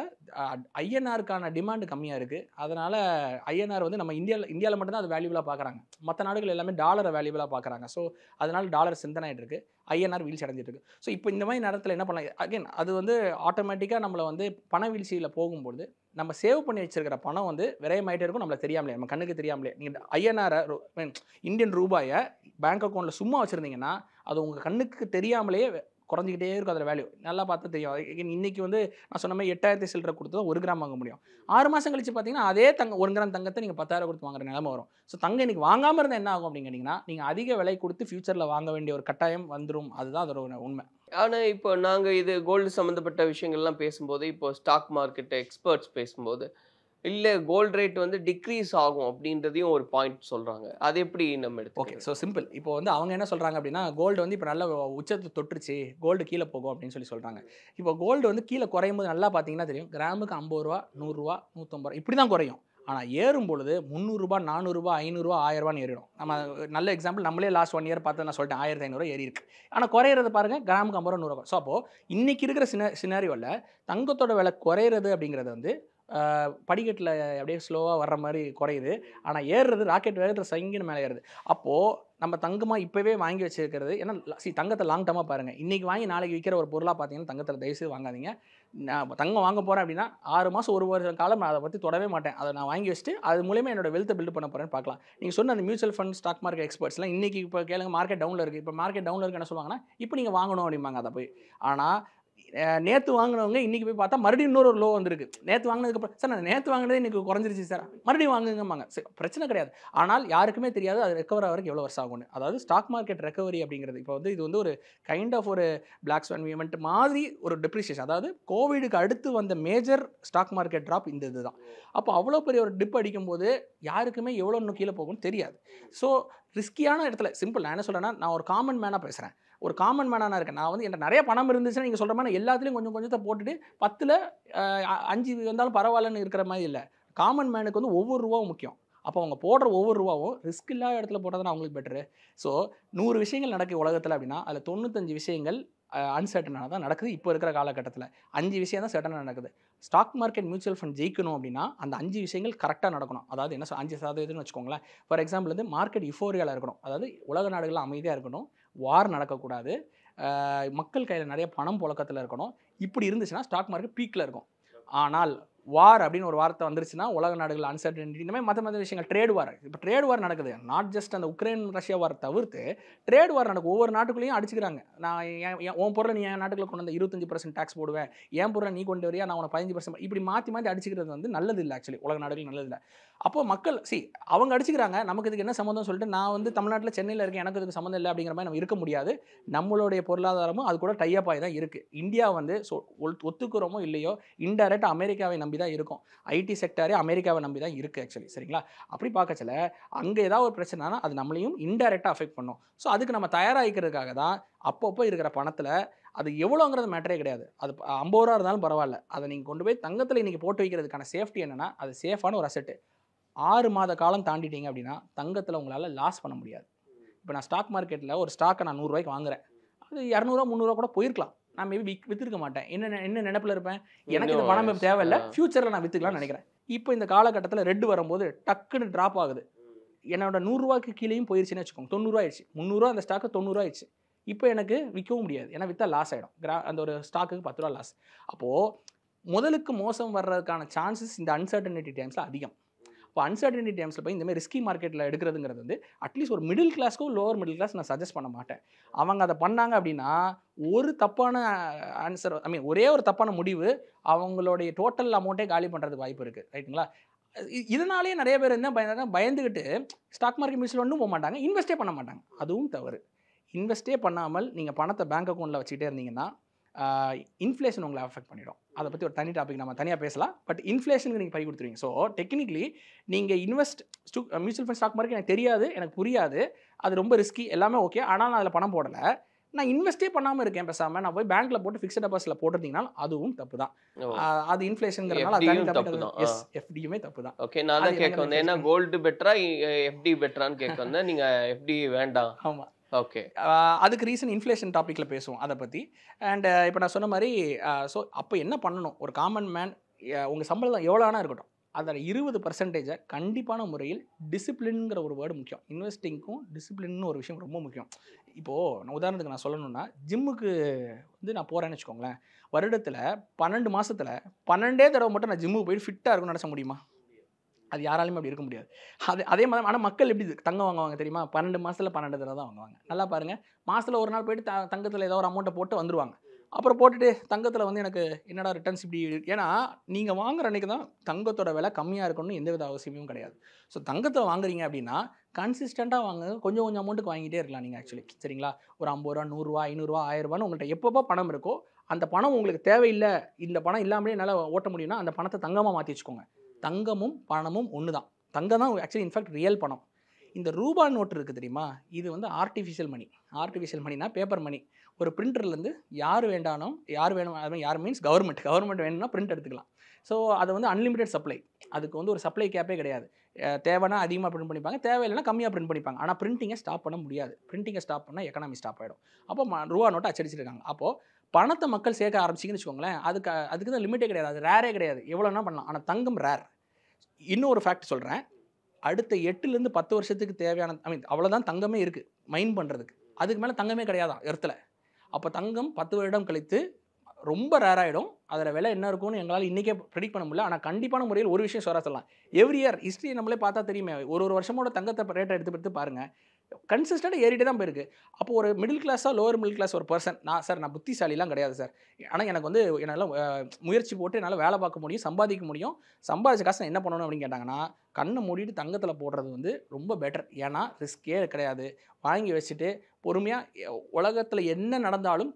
ஐஎன்ஆருக்கான டிமாண்டு கம்மியாக இருக்குது. அதனால் ஐஎன்ஆர் வந்து நம்ம இந்தியாவில் மட்டும்தான் அது வேல்யூபிளாக பார்க்குறாங்க. மற்ற நாடுகள் எல்லாமே டாலரை வேல்யூபிளாக பார்க்குறாங்க. ஸோ அதனால் டாலர் சிந்தனாயிட்டு இருக்குது, ஐஎன்ஆர் வீழ்ச்சி அடைஞ்சிட்டு இருக்குது. ஸோ இப்போ இந்த மாதிரி நேரத்தில் என்ன பண்ணலாம், அகைன் அது வந்து ஆட்டோமேட்டிக்காக நம்மளை வந்து பண வீழ்ச்சியில் போகும்போது நம்ம சேவ் பண்ணி வச்சிருக்கிற பணம் வந்து விரயமாயிட்டே இருக்கும், நம்மளை தெரியாமலே, நம்ம கண்ணுக்கு தெரியாமலே. நீங்கள் ஐஎன்ஆரை இந்தியன் ரூபாயை பேங்க் அக்கௌண்ட்டில் சும்மா வச்சுருந்தீங்கன்னா அது உங்கள் கண்ணுக்கு தெரியாமலே குறைஞ்சிக்கிட்டே இருக்கும் அதோட வேல்யூ. நல்லா பார்த்தா தெரியும். இன்றைக்கி வந்து நான் சொன்ன மாதிரி 8,000 சில்லரை கொடுத்து தான் 1 கிராம் வாங்க முடியும். 6 மாதம் கழிச்சு பார்த்தீங்கன்னா அதே 1 கிராம் தங்கத்தை நீங்கள் 10,000 கொடுத்து வாங்குற நிலைமை வரும். ஸோ தங்கம் இன்றைக்கி வாங்காமல் இருந்தால் என்ன ஆகும் அப்படின்னு கேட்டிங்கன்னா, நீங்கள் அதிக விலை கொடுத்து ஃபியூச்சரில் வாங்க வேண்டிய ஒரு கட்டாயம் வந்துடும். அதுதான் அதோட உண்மை. ஆனால் இப்போ நாங்கள் இது கோல்டு சம்மந்தப்பட்ட விஷயங்கள்லாம் பேசும்போது, இப்போ ஸ்டாக் மார்க்கெட் எக்ஸ்பர்ட்ஸ் பேசும்போது இல்லை கோல்டு ரேட் வந்து டிக்ரீஸ் ஆகும் அப்படின்றதையும் ஒரு பாயிண்ட் சொல்கிறாங்க. அது எப்படி நம்ம எடுத்து? Okay, so simple. இப்போ வந்து அவங்க என்ன சொல்கிறாங்க அப்படின்னா, கோல்டு வந்து இப்போ நல்ல உச்சத்தை தொட்டுருச்சு, கோல்டு கீழே போகும் அப்படின்னு சொல்கிறாங்க. இப்போ கோல்டு வந்து கீழே குறையும் போது நல்லா பார்த்தீங்கன்னா தெரியும், கிராமுக்கு 50 ரூபா, 100 ரூபா, 150 ரூபா இப்படி தான் குறையும். ஆனால் ஏறும் பொழுது 300 ரூபா, 400 ரூபா, 500 ரூபா, 1000 ரூபான்னு ஏறிடும். நம்ம நல்ல எக்ஸாம்பிள் நம்மளே லாஸ்ட் 1 இயர் பார்த்து நான் சொல்லிட்டேன், 1500 ஏறி இருக்கு. ஆனால் குறையிறது பாருங்கள், கிராமுக்கு 50 ரூபா, 100 ரூபா. ஸோ அப்போது இன்றைக்கி இருக்கிற சினாரியோவில் தங்கத்தோட விலை குறையிறது அப்படிங்கிறது வந்து படிக்கட்டில் அப்படியே ஸ்லோவாக வர்ற மாதிரி குறையுது. ஆனால் ஏறுறது ராக்கெட் வேகத்தில் சங்கின்னு மேலே ஏறுது. அப்போது நம்ம தங்கமாக இப்போவே வாங்கி வச்சுருக்கிறது, ஏன்னா தங்கத்தை லாங் டர்மாக பாருங்கள். இன்றைக்கி வாங்கி நாளைக்கு விற்கிற ஒரு பொருளாக பார்த்தீங்கன்னா தங்கத்தில் தயவுசெய்து வாங்காதீங்க. நான் தங்கம் வாங்க போகிறேன் அப்படின்னா 6 மாதம் 1 வருஷ காலம் நான் அதை பற்றி தொடவே மாட்டேன். அதை நான் வாங்கி வச்சுட்டு அது மூலயமா என்னோட வெல்த்தை பில்ட் பண்ண போகிறேன்னு பார்க்கலாம். நீங்கள் சொன்ன அந்த மியூச்சுவல் ஃபண்ட் ஸ்டாக் மார்க்கெட் எக்ஸ்பர்ட்ஸ்லாம் இன்றைக்கி இப்போ கேளுங்க, மார்க்கெட் டவுனில் இருக்குது. இப்போ மார்க்கெட் டவுனில் இருக்குது என்ன சொல்லுவாங்கன்னா, இப்போ நீங்கள் வாங்கணும் அப்படிம்பாங்க அதை போய். ஆனால் நேற்று வாங்கினவங்க இன்றைக்கி போய் பார்த்தா மறுபடியும் இன்னொரு லோ வந்திருக்கு. நேற்று வாங்கினதுக்கப்புறம் சார் நான் நேற்று வாங்கினதே இன்றைக்கி குறைஞ்சிருச்சு சார், மறுபடியும் வாங்குங்கம்பாங்க. சரி, பிரச்சனை கிடையாது. ஆனால் யாருக்குமே தெரியாது அது ரெக்கவர் ஆகிறதுக்கு எவ்வளோ வருஷம் ஆகும்னு. அதாவது ஸ்டாக் மார்க்கெட் ரெக்கவரி அப்படிங்கிறது இப்போ வந்து இது வந்து ஒரு கைண்ட் ஆஃப் ஒரு பிளாக் ஸ்வான் ஈவெண்ட் மாதிரி ஒரு டெப்ரிசியேஷன். அதாவது கோவிடுக்கு அடுத்து வந்த மேஜர் ஸ்டாக் மார்க்கெட் ட்ராப் இந்த இதுதான். அப்போ அவ்வளோ பெரிய ஒரு டிப் அடிக்கும்போது யாருக்குமே எவ்வளோ இன்னும் கீழே போகும்னு தெரியாது. ஸோ ரிஸ்கியான இடத்துல சிம்பிள் நான் என்ன சொல்கிறேன்னா, நான் ஒரு காமன் மேனாக பேசுகிறேன். ஒரு காமன் மேனாக இருக்கேன். நான் வந்து என்கிட்ட நிறைய பணம் இருந்துச்சுன்னா நீங்கள் சொல்கிற மாதிரி எல்லாத்துலேயும் கொஞ்சம் கொஞ்சத்தை போட்டுட்டு 10ல் 5 வந்தாலும் பரவாயில்லன்னு இருக்கிற மாதிரி இல்லை. காமன் மேனுக்கு வந்து ஒவ்வொரு ரூபாவும் முக்கியம். அப்போ அவங்க போடுற ஒவ்வொரு ரூபாவும் ரிஸ்க் இல்லாத இடத்துல போட்டதுன்னா அவங்களுக்கு பெட்டரு. ஸோ 100 விஷயங்கள் நடக்குது உலகத்தில் அப்படின்னா அதில் 95 விஷயங்கள் அன்சர்டனாக தான் நடக்குது. இப்போ இருக்கிற காலகட்டத்தில் 5 விஷயம் தான் சர்டனாக நடக்குது. ஸ்டாக் மார்க்கெட் மியூச்சுவல் ஃபண்ட் ஜெயிக்கணும் அப்படின்னா அந்த 5 விஷயங்கள் கரெக்டாக நடக்கணும். அதாவது என்ன 5% வச்சுக்கோங்களேன். ஃபார் எக்ஸாம்பிள் வந்து மார்க்கெட் யுஃபோரியாவில் இருக்கணும். அதாவது உலக நாடுகளில் அமைதியாக இருக்கணும், வார் நடக்கக்கூடாது, மக்கள் கையில் நிறைய பணம் புழக்கத்தில் இருக்கணும். இப்படி இருந்துச்சுன்னா ஸ்டாக் மார்க்கெட் பீக்கில் இருக்கும். ஆனால் வார் அப்படின்னு ஒரு வார்த்தை வந்துருச்சுன்னா உலக நாடுகள் அன்சர்டனிட்டி, இந்த மாதிரி மற்ற விஷயங்கள், ட்ரேட் வார். இப்போ ட்ரேட் வார் நடக்குது. நாட் ஜஸ்ட் அந்த உக்ரைன் ரஷ்யா வார் தவிர்த்து ட்ரேட் வார் நடக்கும். ஒவ்வொரு நாட்டுக்குள்ளேயும் அடிச்சுக்கிறாங்க. நான் உன் பொருளை நீ என் நாட்டுக்குள்ள கொண்டு வந்து 25% டேக்ஸ் போடுவேன், என் பொருளை நீ கொண்டு வரியா, நான் உனக்கு 15%, இப்படி மாற்றி மாற்றி அடிச்சுக்கிறது வந்து நல்லது இல்லை. ஆக்சுவலி உலக நாடுகள் நல்லது இல்லை. அப்போது மக்கள் அவங்க அடிச்சுக்கிறாங்க, நமக்கு இதுக்கு என்ன சம்மந்தம் சொல்லிட்டு நான் வந்து தமிழ்நாட்டில் சென்னையில் இருக்கேன், எனக்கு இதுக்கு சம்மந்தம் இல்லை அப்படிங்கிற மாதிரி நம்ம இருக்க முடியாது. நம்மளுடைய பொருளாதாரமும் அது கூட டைப் ஆகி தான் இருக்குது. இந்தியா வந்து ஒத்துக்கிறோமோ இல்லையோ இன்டைரக்டாக அமெரிக்காவை நம்பி தான் இருக்கும். ஐடி செக்டாரே அமெரிக்காவை நம்பி தான் இருக்குது ஆக்சுவலி. சரிங்களா? அப்படி பார்க்கச்சல அங்கே ஏதாவது ஒரு பிரச்சனைனா அது நம்மளையும் இன்டைரக்டாக அஃபெக்ட் பண்ணும். ஸோ அதுக்கு நம்ம தயாராகிக்கிறதுக்காக தான் அப்பப்போ இருக்கிற பணத்தில் அது எவ்வளோங்கிறது மேட்டரே கிடையாது. அது 50 ரூபா இருந்தாலும் பரவாயில்ல, அதை நீங்கள் கொண்டு போய் தங்கத்தில் இன்றைக்கி போட்டு வைக்கிறதுக்கான சேஃப்டி என்னென்னா அது சேஃபான ஒரு அசெட்டு. 6 மாத காலம் தாண்டிட்டீங்க அப்படின்னா தங்கத்தில் உங்களால் லாஸ் பண்ண முடியாது. இப்போ நான் ஸ்டாக் மார்க்கெட்டில் ஒரு ஸ்டாக்கை நான் 100 ரூபாய்க்கு வாங்குறேன், அது 200 300 கூட போயிருக்கலாம். நான் மேபி விற்றுருக்க மாட்டேன். என்ன நினைப்பில் இருப்பேன், எனக்கு இந்த பணம் தேவையில்லை, ஃபியூச்சரில் நான் விற்றுக்கலாம்னு நினைக்கிறேன். இப்போ இந்த காலகட்டத்தில் ரெட் வரும்போது டக்குன்னு ட்ராப் ஆகுது. என்னோட 100 ரூபாய்க்கு கீழேயும் போயிடுச்சுன்னு வச்சுக்கோங்க, 90 ரூபா ஆயிடுச்சு. 300 ரூபா அந்த ஸ்டாக்கு 90 ரூபா ஆயிடுச்சு. இப்போ எனக்கு விற்கவும் முடியாது, ஏன்னா விற்றா லாஸ் ஆகிடும். அந்த ஒரு ஸ்டாக்குக்கு 10 ரூபா லாஸ். அப்போது முதலுக்கு மோசம் வர்றதுக்கான சான்சஸ் இந்த அன்சர்டனிட்டி டைம்ஸில் அதிகம். இப்போ அன்சர்டனிட்டி டைம்ஸில் போய் இந்தமாதிரி ரிஸ்கி மார்க்கெட்டில் எடுக்கிறதுங்கிறது வந்து அட்லீஸ்ட் ஒரு மிடில் கிளாஸ்க்கோ லோவர் மிடில் கிளாஸ் நான் சஜஸ்ட் பண்ண மாட்டேன். அவங்க அதை பண்ணாங்க அப்படின்னா ஒரு தப்பான ஆன்சர், ஒரே ஒரு தப்பான முடிவு அவங்களுடைய டோட்டல் அமௌண்ட்டே காலி பண்ணுறதுக்கு வாய்ப்பு இருக்குது. ரைட்டுங்களா? இதனாலேயே நிறைய பேர் என்ன பயந்துக்கிட்டு ஸ்டாக் மார்க்கெட் மியூச்சுவல் ஃபண்டும் போக மாட்டாங்க, இன்வெஸ்ட்டே பண்ண மாட்டாங்க. அதுவும் தவறு. இன்வெஸ்ட்டே பண்ணாமல் நீங்கள் பணத்தை பேங்க் அக்கௌண்ட்டில் வச்சுக்கிட்டே இருந்தீங்கன்னா இன்ஃப்ளேஷன் உங்களை அஃபெக்ட் பண்ணிடும். அதை பற்றி ஒரு தனி டாபிக் நம்ம தனியாக பேசலாம். பட் இன்ஃப்ளேஷனுக்கு நீங்கள் பை கொடுத்துருவீங்க. ஸோ டெக்னிக்கலி நீங்கள் மியூச்சுவல் ஃபண்ட் ஸ்டாக் மார்க்கெட் எனக்கு தெரியாது, எனக்கு புரியாது, அது ரொம்ப ரிஸ்கி, எல்லாமே ஓகே. ஆனால் நான் அதில் பணம் போடலை, நான் இன்வெஸ்ட்டே பண்ணாமல் இருக்கேன், பேசாமல் நான் போய் பேங்க்கில் போட்டு ஃபிக்ஸட் டெபாசிட்டில் போட்டிருந்தீங்கன்னா அதுவும் தப்பு தான். அது இன்ஃப்ளேஷனுங்கிறதுனால எஃப்டியுமே தப்பு தான். ஓகே, நான் தான் கேட்க வந்தேன், ஏன்னா கோல்டு பெட்டரா எஃப்டி பெட்டரான்னு கேட்க வந்தேன். நீங்கள் எஃப்டி வேண்டாம். ஆமாம், ஓகே. அதுக்கு ரீசன் இன்ஃப்ளேஷன் டாப்பிக்கில் பேசுவோம் அதை பற்றி. அண்ட் இப்போ நான் சொன்ன மாதிரி ஸோ அப்போ என்ன பண்ணணும், ஒரு காமன் மேன் உங்கள் சம்பளம் எவ்வளோ ஆனால் இருக்கட்டும், அதில் 20% கண்டிப்பான முறையில் டிசிப்ளின்ங்கிற ஒரு வேர்டு முக்கியம். இன்வெஸ்டிங்க்கும் டிசிப்ளின்னு ஒரு விஷயம் ரொம்ப முக்கியம். இப்போது நான் உதாரணத்துக்கு நான் சொல்லணும்னா, ஜிம்முக்கு வந்து நான் போகிறேன்னு வச்சுக்கோங்களேன், வருடத்தில் 12 மாதத்தில் 12 தடவை மட்டும் நான் ஜிம்முக்கு போயிட்டு ஃபிட்டாக இருக்குன்னு நினச்ச முடியுமா? அது யாராலையுமே அப்படி இருக்க முடியாது. அதே மாதிரி ஆனால் மக்கள் எப்படி தங்கம் வாங்குவாங்க தெரியுமா? 12 மாதத்தில் 12 தடவை தான் வாங்குவாங்க. நல்லா பாருங்கள், மாதத்தில் ஒரு நாள் போய்ட்டு தங்கத்தில் ஏதோ ஒரு அமௌண்ட்டை போட்டு வந்துடுவாங்க. அப்புறம் போட்டுட்டு தங்கத்தில் வந்து எனக்கு என்னடா ரிட்டர்ன்ஸ் இப்படி, ஏன்னா நீங்கள் வாங்குற அன்றைக்கி தான் தங்கத்தோட விலை கம்மியாக இருக்கணும்னு எந்தவித அவசியமும் கிடையாது. ஸோ தங்கத்தை வாங்குறீங்க அப்படின்னா கன்சிஸ்டண்ட்டாக வாங்க, கொஞ்சம் கொஞ்சம் அமௌண்ட்டுக்கு வாங்கிட்டே இருக்கலாம் நீங்கள் ஆக்சுவலி. சரிங்களா? ஒரு 50 ரூபா 100 ரூபா 500 ரூபா 1000 ரூபான்னு உங்கள்கிட்ட எப்பப்போ பணம் இருக்கோ, அந்த பணம் உங்களுக்கு தேவையில்லை, இந்த பணம் இல்லாமலே என்னால் ஓட்ட முடியும்னா அந்த பணத்தை தங்கமாக மாற்றி வச்சுக்கோங்க. தங்கமும் பணமும் ஒன்று தான். தங்கம் தான் ஆக்சுவலி இன்ஃபேக்ட் ரியல் பணம். இந்த ரூபா நோட்டு இருக்குது தெரியுமா, இது வந்து ஆர்டிஃபிஷியல் மணி. ஆர்டிஃபிஷியல் மணினா பேப்பர் மணி. ஒரு பிரிண்டர்லேருந்து யார் வேணும், அது யார் மீன்ஸ் கவர்மெண்ட் வேணும்னா பிரிண்ட் எடுத்துக்கலாம். ஸோ அது வந்து அன்லிமிட்டட் சப்ளை. அதுக்கு வந்து ஒரு சப்ளை கேப்பே கிடையாது. தேவைன்னா அதிகமாக பிரிண்ட் பண்ணிப்பாங்க, தேவையில்லைன்னா கம்மியாக பிரிண்ட் பண்ணிப்பாங்க. ஆனால் பிரிண்டிங்கை ஸ்டாப் பண்ண முடியாது. பிரிண்டிங்கை ஸ்டாப் பண்ணால் எக்கனாமி ஸ்டாப் ஆகிடும். அப்போ ரூபா நோட்டை அச்சடிச்சிருக்காங்க. அப்போது பணத்தை மக்கள் சேர்க்க ஆரம்பிச்சிங்கன்னு வச்சுக்கோங்களேன், அதுக்கு தான் லிமிட்டே கிடையாது, அது ரேரே கிடையாது, எவ்வளோனா பண்ணலாம். ஆனால் தங்கம் ரேர். இன்னொரு ஃபேக்ட் சொல்கிறேன், அடுத்த 8லேருந்து 10 வருஷத்துக்கு தேவையான அவ்வளோதான் தங்கமே இருக்குது மைன் பண்ணுறதுக்கு. அதுக்கு மேலே தங்கமே கிடையாதான் எர்த்தில். அப்போ தங்கம் 10 வருடம் கழித்து ரொம்ப ரேர் ஆகிடும். அதில் விலை என்ன இருக்கும்னு எங்களால் இன்றைக்கே ப்ரெடிக்ட் பண்ண முடியல. ஆனால் கண்டிப்பான முறையில் ஒரு விஷயம் சொல்லலாம், எவ்ரி இயர் ஹிஸ்ட்ரி நம்மளே பார்த்தா தெரியுமே, ஒரு வருஷமோட தங்கத்தை ரேட்டை எடுத்து பாருங்கள், கன்சிஸ்டண்டாக ஏறிட்டே தான் போயிருக்கு. அப்போ ஒரு மிடில் கிளாஸாக லோவர் மிடில் கிளாஸ் ஒரு பர்சன், நான் புத்திசாலிலாம் கிடையாது சார், ஆனால் எனக்கு வந்து என்னால் முயற்சி போட்டு என்னால் வேலை பார்க்க முடியும், சம்பாதிக்க முடியும், சம்பாதிச்ச காசு என்ன பண்ணணும் அப்படின்னு கேட்டாங்கன்னா, கண்ணை மூடிட்டு தங்கத்தில் போடுறது வந்து ரொம்ப பெட்டர். ஏன்னா ரிஸ்கே கிடையாது, வாங்கி வச்சுட்டு பொறுமையாக உலகத்தில் என்ன நடந்தாலும்,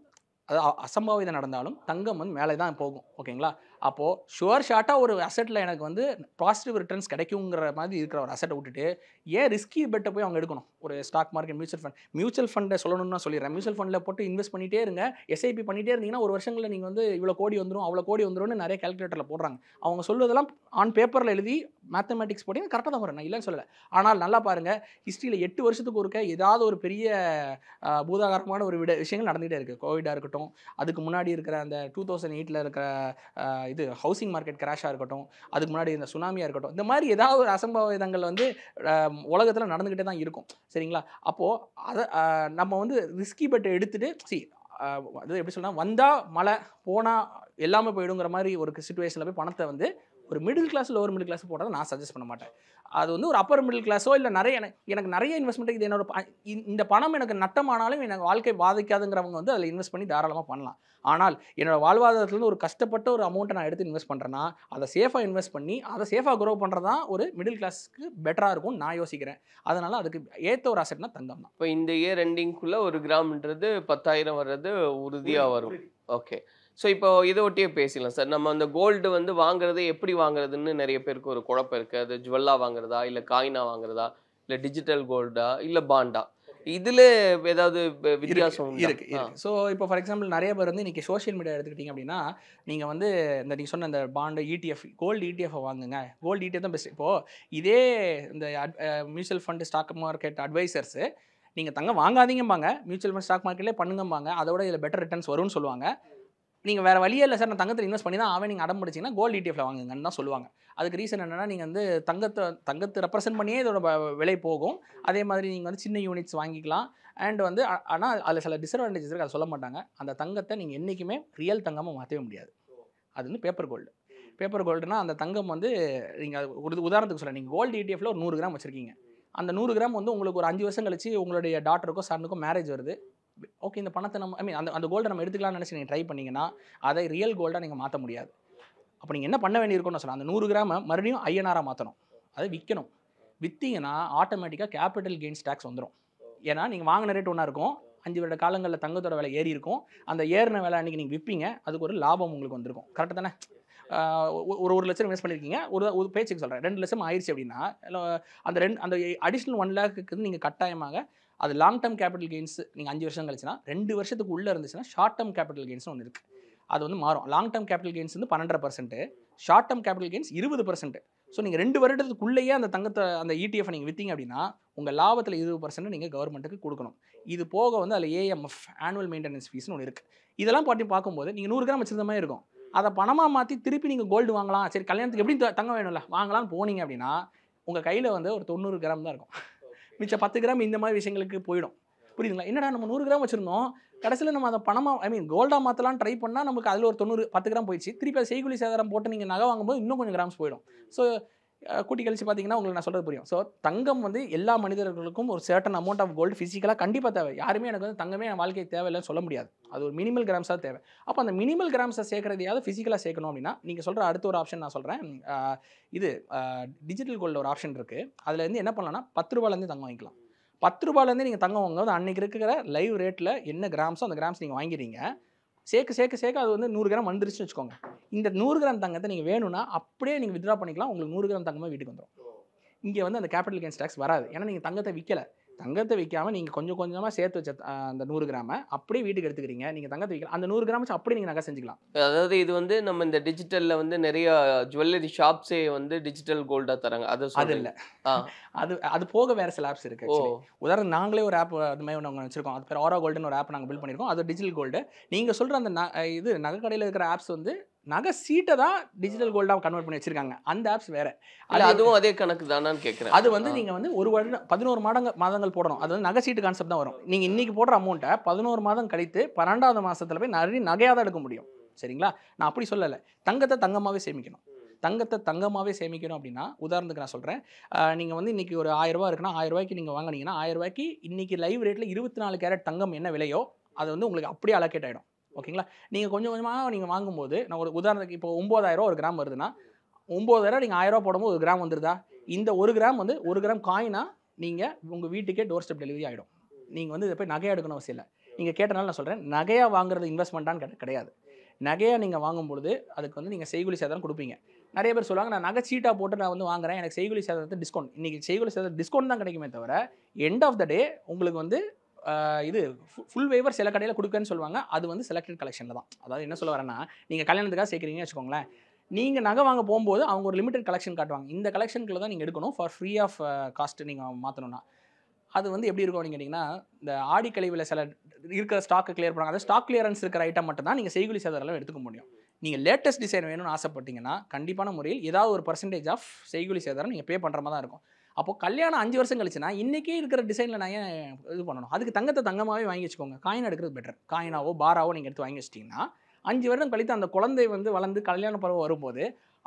அது அசம்பாவிதம் நடந்தாலும் தங்கம் வந்து மேலே தான் போகும். ஓகேங்களா? அப்போது ஷுவர் ஷார்ட்டாக ஒரு அசெட்டில் எனக்கு வந்து பாசிட்டிவ் ரிட்டர்ன்ஸ் கிடைக்குங்கிற மாதிரி இருக்கிற ஒரு அசெட்டை விட்டுட்டு ஏன் ரிஸ்கி பெட்டை போய் அவங்க எடுக்கணும்? ஒரு ஸ்டாக் மார்க்கெட், மியூச்சுவல் ஃபண்டை சொல்லணும்னு சொல்லிடுறேன். மியூச்சுவல் ஃபண்டில் போட்டு இன்வெஸ்ட் பண்ணிகிட்டே இருங்க, எஸ்ஐபி பண்ணிகிட்டே இருந்தீங்கன்னா ஒரு வருஷங்களில் நீங்கள் வந்து இவ்வளோ கோடி வந்துடும், அவ்வளோ கோடி வந்துடும்னு நிறைய கால்குலேட்டரில் போடுறாங்க. அவங்க சொல்வதெல்லாம் ஆன் பேப்பரில் எழுதி மேத்தமெட்டிக்ஸ் போட்டிங்கன்னா கரெக்டாக தான் வரும், நான் இல்லைன்னு சொல்லலை. ஆனால் நல்லா பாருங்கள், ஹிஸ்ட்ரியில் 8 வருஷத்துக்கு ஒருக்க ஏதாவது ஒரு பெரிய பூதாகரமான ஒரு விஷயங்கள் நடந்துகிட்டே இருக்குது. கோவிடாக இருக்கட்டும், அதுக்கு முன்னாடி இருக்கிற அந்த 2008 இருக்கிற இது ஹவுசிங் மார்க்கெட் கிராஷாக இருக்கட்டும், அதுக்கு முன்னாடி இந்த சுனாமியாக இருக்கட்டும், இந்த மாதிரி ஏதாவது ஒரு அசம்பாவிதங்கள் வந்து உலகத்தில் நடந்துக்கிட்டே தான் இருக்கும். சரிங்களா? அப்போது அதை நம்ம வந்து ரிஸ்கி பெட்டை எடுத்துகிட்டு அது எப்படி சொல்லலாம், வந்தால் மழை போனால் எல்லாமே போயிடுங்கிற மாதிரி ஒரு சிச்சுவேஷனில் போய் பணத்தை வந்து ஒரு middle class lower middle class போட்டால் நான் சஜஸ்ட் பண்ண மாட்டேன். அது வந்து ஒரு அப்பர் மிடில் கிளாஸோ இல்லை எனக்கு நிறைய இன்வெஸ்ட்மெண்ட், இது என்னோட இந்த பணம் எனக்கு நட்டமானாலும் எனக்கு வாழ்க்கை பாதிக்காதுங்கிறவங்க வந்து அதில் இன்வெஸ்ட் பண்ணி தாராளமாக பண்ணலாம். ஆனால் என்னோடய வாழ்வாதாரத்துலேருந்து ஒரு கஷ்டப்பட்ட ஒரு அமௌண்ட்டை நான் எடுத்து இன்வெஸ்ட் பண்ணுறேன்னா அதை சேஃபாக இன்வெஸ்ட் பண்ணி அதை சேஃபாக க்ரோ பண்ணுறது தான் ஒரு மிடில் கிளாஸ்க்கு பெட்டராக இருக்கும்னு நான் யோசிக்கிறேன். அதனால் அதுக்கு ஏற்ற ஒரு அசெட்னா தங்கம் தான். இப்போ இந்த இயர் எண்டிங்குள்ளே 1 கிராம்ன்றது 10,000 வர்றது உறுதியாக வரும். ஓகே, ஸோ இப்போ இதை ஒட்டியே பேசலாம் சார். நம்ம அந்த கோல்டு வந்து வாங்குறது எப்படி வாங்குறதுன்னு நிறைய பேருக்கு ஒரு குழப்பம் இருக்குது. அது ஜுவல்லாக வாங்குறதா, இல்லை காயினாக வாங்குறதா, இல்லை டிஜிட்டல் கோல்டா, இல்லை பாண்டா, இதில் ஏதாவது வித்தியாசம் இருக்கு? ஸோ இப்போ ஃபார் எக்ஸாம்பிள் நிறைய பேர் வந்து இன்றைக்கி சோஷியல் மீடியா எடுத்துக்கிட்டிங்க அப்படின்னா, நீங்கள் வந்து நீங்கள் சொன்ன இந்த பாண்டு ETF, கோல்டு ETF வாங்குங்க. கோல்டு ETF தான் பெஸ்ட். இப்போது இதே இந்த மியூச்சுவல் ஃபண்டு ஸ்டாக் மார்க்கெட் அட்வைசர்ஸு நீங்கள் தங்கம் வாங்காதீங்கம்பாங்க, மியூச்சுவல் ஃபண்ட் ஸ்டாக் மார்க்கெட்லேயே பண்ணுங்கம்பாங்க, அதோட இதில் பெட்டர் ரிட்டர்ன்ஸ் வரும்னு சொல்லுவாங்க. நீங்கள் வேறு வழியே இல்லை சார், நான் தங்கத்தில் இன்வெஸ்ட் பண்ணி தான் நீங்கள் அடம் பிடிச்சிங்கன்னா கோல்டு ETFல வாங்குங்கன்னு தான் சொல்லுவாங்க. அதுக்கு ரீசன் என்னென்னா, நீங்கள் வந்து தங்கத்தை ரெப்ரசென்ட் பண்ணியே இதோட விலை போகும். அதே மாதிரி நீங்கள் வந்து சின்ன யூனிட்ஸ் வாங்கிக்கலாம். அண்ட் வந்து ஆனால் அதில் சில டிஸ்அட்வான்டேஜஸ் இருக்குது, அதை சொல்ல மாட்டாங்க. அந்த தங்கத்தை நீங்கள் என்றைக்குமே ரியல் தங்கமாக மாற்றவே முடியாது. அது வந்து பேப்பர் கோல்டு. பேப்பர் கோல்டுனா அந்த தங்கம் வந்து நீங்கள் ஒரு உதாரணத்துக்கு சொல்ல, நீங்கள் கோல்டு ETFல ஒரு 100 கிராம் வச்சுருக்கீங்க. அந்த 100 கிராம் வந்து உங்களுக்கு ஒரு 5 வருஷம் கழிச்சு உங்களுடைய டாட்டருக்கோ சன்னுக்கோ மேரேஜ் வருது. ஓகே, இந்த பணத்தை நம்ம அந்த கோல்டை நம்ம எடுத்துக்கலாம்னு நினச்சி நீங்கள் ட்ரை பண்ணிங்கன்னா அதை ரியல் கோல்டாக நீங்கள் மாற்ற முடியாது. அப்போ நீங்கள் என்ன பண்ண வேண்டியிருக்கும்னு சொல்லலாம், அந்த 100 கிராமை மறுபடியும் INR மாற்றணும், அதை விற்கணும். விற்றீங்கன்னா ஆட்டோமேட்டிக்காக கேபிட்டல் கெயின்ஸ் டேக்ஸ் வந்துடும். ஏன்னா நீங்கள் வாங்கின ரேட் ஒன்றா இருக்கும், 5 வருட காலங்களில் தங்கத்தோட விலை ஏறி இருக்கும். அந்த ஏறின விலை அன்றைக்கி நீங்கள் விற்பீங்க, அதுக்கு ஒரு லாபம் உங்களுக்கு வந்திருக்கும். கரெக்டாக தானே? ஒரு 1 லட்சம் இன்வெஸ்ட் பண்ணியிருக்கீங்க, ஒரு பேச்சுக்கு சொல்கிறேன், 2 லட்சம் ஆயிடுச்சு அப்படின்னா அந்த அடிஷ்னல் 1 லேக்குக்கு நீங்கள் கட்டாயமாக அது லாங் டேர்ம் கேபிட்டல் கெயின்ஸ் நீங்கள் 5 வருஷம் கழிச்சுனா 2 வருஷத்துக்கு உள்ளே இருந்துச்சுன்னா ஷார்ட் டேர்ம் கேபிட்டல் கெயின்ஸ்னு ஒன்று இருக்குது. அது வந்து மாறும். லாங் டேர்ம் கேபிட்டல் கெயின்ஸ் வந்து 12%, short term capital gains 20%. So நீங்கள் 2 வருடத்துக்குள்ளேயே அந்த தங்கத்தை அந்த ETF நீங்கள் விற்றீங்க அப்படின்னா உங்கள் லாபத்தில் 20% நீங்கள் கவர்மெண்ட்டுக்கு கொடுக்கணும். இது போக வந்து அதில் AMF ஆனுவல் மெயின்டெனன்ஸ் ஃபீஸ்னு ஒன்று இருக்குது. இதெல்லாம் பார்க்கும்போது நீங்கள் 100 கிராம் வச்சிருந்த மாதிரி இருக்கும். அதை பணமாக மாற்றி திருப்பி நீங்கள் கோல்டு வாங்கலாம். சரி, கல்யாணத்துக்கு எப்படி தங்கம் வேணும்ல வாங்கலாம்னு போனீங்க அப்படின்னா உங்கள் கையில் வந்து ஒரு 90 கிராம் தான் இருக்கும். மிச்சம் 10 கிராம் இந்த மாதிரி விஷயங்களுக்கு போயிடும். புரியுதுங்களா? என்னடா நம்ம 100 கிராம் வச்சுருந்தோம், கடைசியில் நம்ம அதை பணமாக கோல்டாக மாற்றலாம் ட்ரை பண்ணால் நமக்கு அதில் ஒரு 10 கிராம் போயிடுச்சு. திருப்பி அதை செய்கூலி சேதாரம் போட்டு நீங்கள் நகை வாங்கும்போது இன்னும் கொஞ்சம் கிராம்ஸ் போயிடும். ஸோ கூட்டி கழிச்சு பார்த்தீங்கன்னா உங்களுக்கு நான் சொல்கிறது புரியும். ஸோ தங்கம் வந்து எல்லா மனிதர்களுக்கும் ஒரு சர்டன் அமௌண்ட் ஆஃப் கோல்டு ஃபிசிக்கலாக கண்டிப்பாக தேவை. யாருமே எனக்கு வந்து தங்கமே என் வாழ்க்கைக்கு தேவையில்லைன்னு சொல்ல முடியாது. அது ஒரு மினிமல் கிராம்ஸாக தேவை. அப்போ அந்த மினிமல் கிராம்ஸை சேர்க்கறதையாவது ஃபிசிக்கலாக சேர்க்கணும் அப்படின்னா நீங்கள் சொல்கிற அடுத்த ஒரு ஆப்ஷன் நான் சொல்கிறேன். இது டிஜிட்டல் கோல்டு ஒரு ஆப்ஷன் இருக்குது. அதில் வந்து என்ன பண்ணலாம்னா 10 ரூபாயிலேருந்து தங்கம் வாங்கிக்கலாம். 10 ரூபாயிலேருந்து நீங்கள் தங்கம் வாங்கும்போது அன்றைக்கி இருக்கிற லைவ் ரேட்டில் என்ன கிராம்ஸோ அந்த கிராம்ஸ் நீங்கள் வாங்கிடுறீங்க. சேர்க்க அது வந்து 100 கிராம் வந்துருச்சுன்னு வச்சுக்கோங்க. இந்த 100 கிராம் தங்கத்தை நீங்கள் வேணும்னா அப்படியே நீங்கள் வித்ட்ரா பண்ணிக்கலாம். உங்களுக்கு 100 கிராம் தங்கமாக வீட்டுக்கு வந்துடும். இங்கே வந்து அந்த கேபிட்டல் கெயின்ஸ் டேக்ஸ் வராது. ஏன்னா நீங்கள் தங்கத்தை விற்கலை. தங்கத்தை விற்காம நீங்கள் கொஞ்சம் கொஞ்சமாக சேர்த்து வச்ச அந்த 100 கிராமை அப்படியே வீட்டுக்கு எடுத்துக்கிறீங்க. நீங்கள் தங்கத்தை விற்கலாம், அந்த 100 கிராம் வச்சு அப்படியே நீங்கள் நகை செஞ்சுக்கலாம். அதாவது இது வந்து நம்ம இந்த டிஜிட்டல்ல வந்து நிறைய ஜுவல்லரி ஷாப்ஸே வந்து டிஜிட்டல் கோல்டா தராங்க. அது இல்லை, அது போக வேற சில ஆப்ஸ் இருக்கு. உதாரணம் நாங்களே ஒரு ஆப் அது மாதிரி ஒன்று வச்சிருக்கோம். அது பேர் ஆரா கோல்டுன்னு ஒரு ஆப் நாங்கள் பில்ட் பண்ணியிருக்கோம். அது டிஜிட்டல் கோல்டு. நீங்கள் சொல்கிற அந்த இது நகை கடையில் இருக்கிற ஆப்ஸ் வந்து நகை சீட்டை தான் டிஜிட்டல் கோல்டாக கன்வெர்ட் பண்ணி வச்சிருக்காங்க. அந்த ஆப்ஸ் வேற. அதுவும் அதே கணக்கு தானான்னு கேட்குறேன். அது வந்து நீங்கள் வந்து ஒரு வருடம் 11 மாதங்கள் போடணும். அது வந்து நகை சீட்டு கான்செப்ட் தான் வரும். நீங்கள் இன்னைக்கு போடுற அமௌண்ட்டை 11 மாதம் கழித்து 12வது மாதத்தில் போய் நிறைய நகையாக தான் எடுக்க முடியும். சரிங்களா? நான் அப்படி சொல்லலை. தங்கத்தை தங்கமாகவே சேமிக்கணும். தங்கத்தை தங்கமாகவே சேமிக்கணும் அப்படின்னா உதாரணத்துக்கு நான் சொல்கிறேன். நீங்கள் வந்து இன்றைக்கி ஒரு 1000 ரூபா இருக்குன்னா 1000 ரூபாய்க்கு நீங்கள் வாங்கினீங்கன்னா 1000 ரூபாய்க்கு இன்றைக்கி லைவ் ரேட்டில் 24 கேரட் தங்கம் என்ன விலையோ அது வந்து உங்களுக்கு அப்படியே அலோகேட் ஆகிடும். ஓகேங்களா? நீங்கள் கொஞ்சம் கொஞ்சமாக நீங்கள் வாங்கும்போது நான் ஒரு உதாரணத்துக்கு இப்போ 9000 ரூபா ஒரு கிராம் வருதுன்னா 9000 நீங்கள் 1000 ரூபா போடும்போது ஒரு கிராம் வந்துருதா? இந்த ஒரு கிராம் வந்து ஒரு கிராம் காயினா நீங்கள் உங்கள் வீட்டுக்கே டோர் ஸ்டெப் டெலிவரி ஆகிடும். நீங்கள் வந்து இதை போய் நகையாக எடுக்கணும் அவசியம் இல்லை. நீங்கள் கேட்டனால நான் சொல்கிறேன், நகையாக வாங்குறது இன்வெஸ்ட்மெண்ட்டான்னு கிடையாது. நகையாக நீங்கள் வாங்கும்பொழுது அதுக்கு வந்து நீங்கள் செய்கூலி சேதாரம் கொடுப்பீங்க. நிறைய பேர் சொல்லுவாங்க, நான் நகை சீட்டாக போட்டு நான் வந்து வாங்குறேன், எனக்கு செய்கூலி சேதாரத்தை டிஸ்கவுண்ட். இன்றைக்கி செய்கூலி சேதாரம் டிஸ்கவுண்ட் தான் கிடைக்குமே தவிர எண்ட் ஆஃப் த டே உங்களுக்கு வந்து இது ஃபுல் வேவர் சில கடையில் கொடுக்குன்னு சொல்லுவாங்க. அது வந்து செலக்டட் கலெக்ஷனில் தான். அதாவது என்ன சொல்ல வரேன்னா, நீங்கள் கல்யாணத்துக்காக சேர்க்குறீங்கன்னு வச்சுக்கோங்களேன், நீங்கள் நகை வாங்க போகும்போது அவங்க ஒரு லிமிடெட் கலெக்ஷன் காட்டுவாங்க. இந்த கலெக்ஷனுக்குள்ள தான் நீங்கள் எடுக்கணும் ஃபார் ஃப்ரீ ஆஃப் காஸ்ட் நீங்கள் மாற்றணும்னா. அது வந்து எப்படி இருக்கும் அப்படின்னு கேட்டிங்கன்னா, இந்த ஆடி கழிவில் சில இருக்கிற ஸ்டாக்கை கிளியர் பண்ணுவாங்க. அது ஸ்டாக் கிளியரன்ஸ் இருக்கிற ஐட்டம் மட்டும் தான் நீங்கள் செய்கூலி சேதாரம் எடுத்துக்க முடியும். நீங்கள் லேட்டஸ்ட் டிசைன் வேணும்னு ஆசைப்பட்டீங்கன்னா கண்டிப்பான முறையில் ஏதாவது ஒரு பர்சன்டேஜ் ஆஃப் செய்கூலி சேதாரம் நீங்கள் பே பண்ணுற மாதிரி தான் இருக்கும். அப்போது கல்யாணம் 5 வருஷம் கழிச்சுன்னா இன்றைக்கே இருக்கிற டிசைனில் நான் ஏன் இது பண்ணணும்? அதுக்கு தங்கத்தை தங்கமாகவே வாங்கி வச்சுக்கோங்க. காயின் எடுக்கிறது பெட்டர். காயினாவோ பாராவோ நீங்கள் எடுத்து வாங்கி வச்சிட்டிங்கன்னா 5 வருடம் கழித்து அந்த குழந்தை வந்து வளர்ந்து கல்யாண பருவம் வரும்போது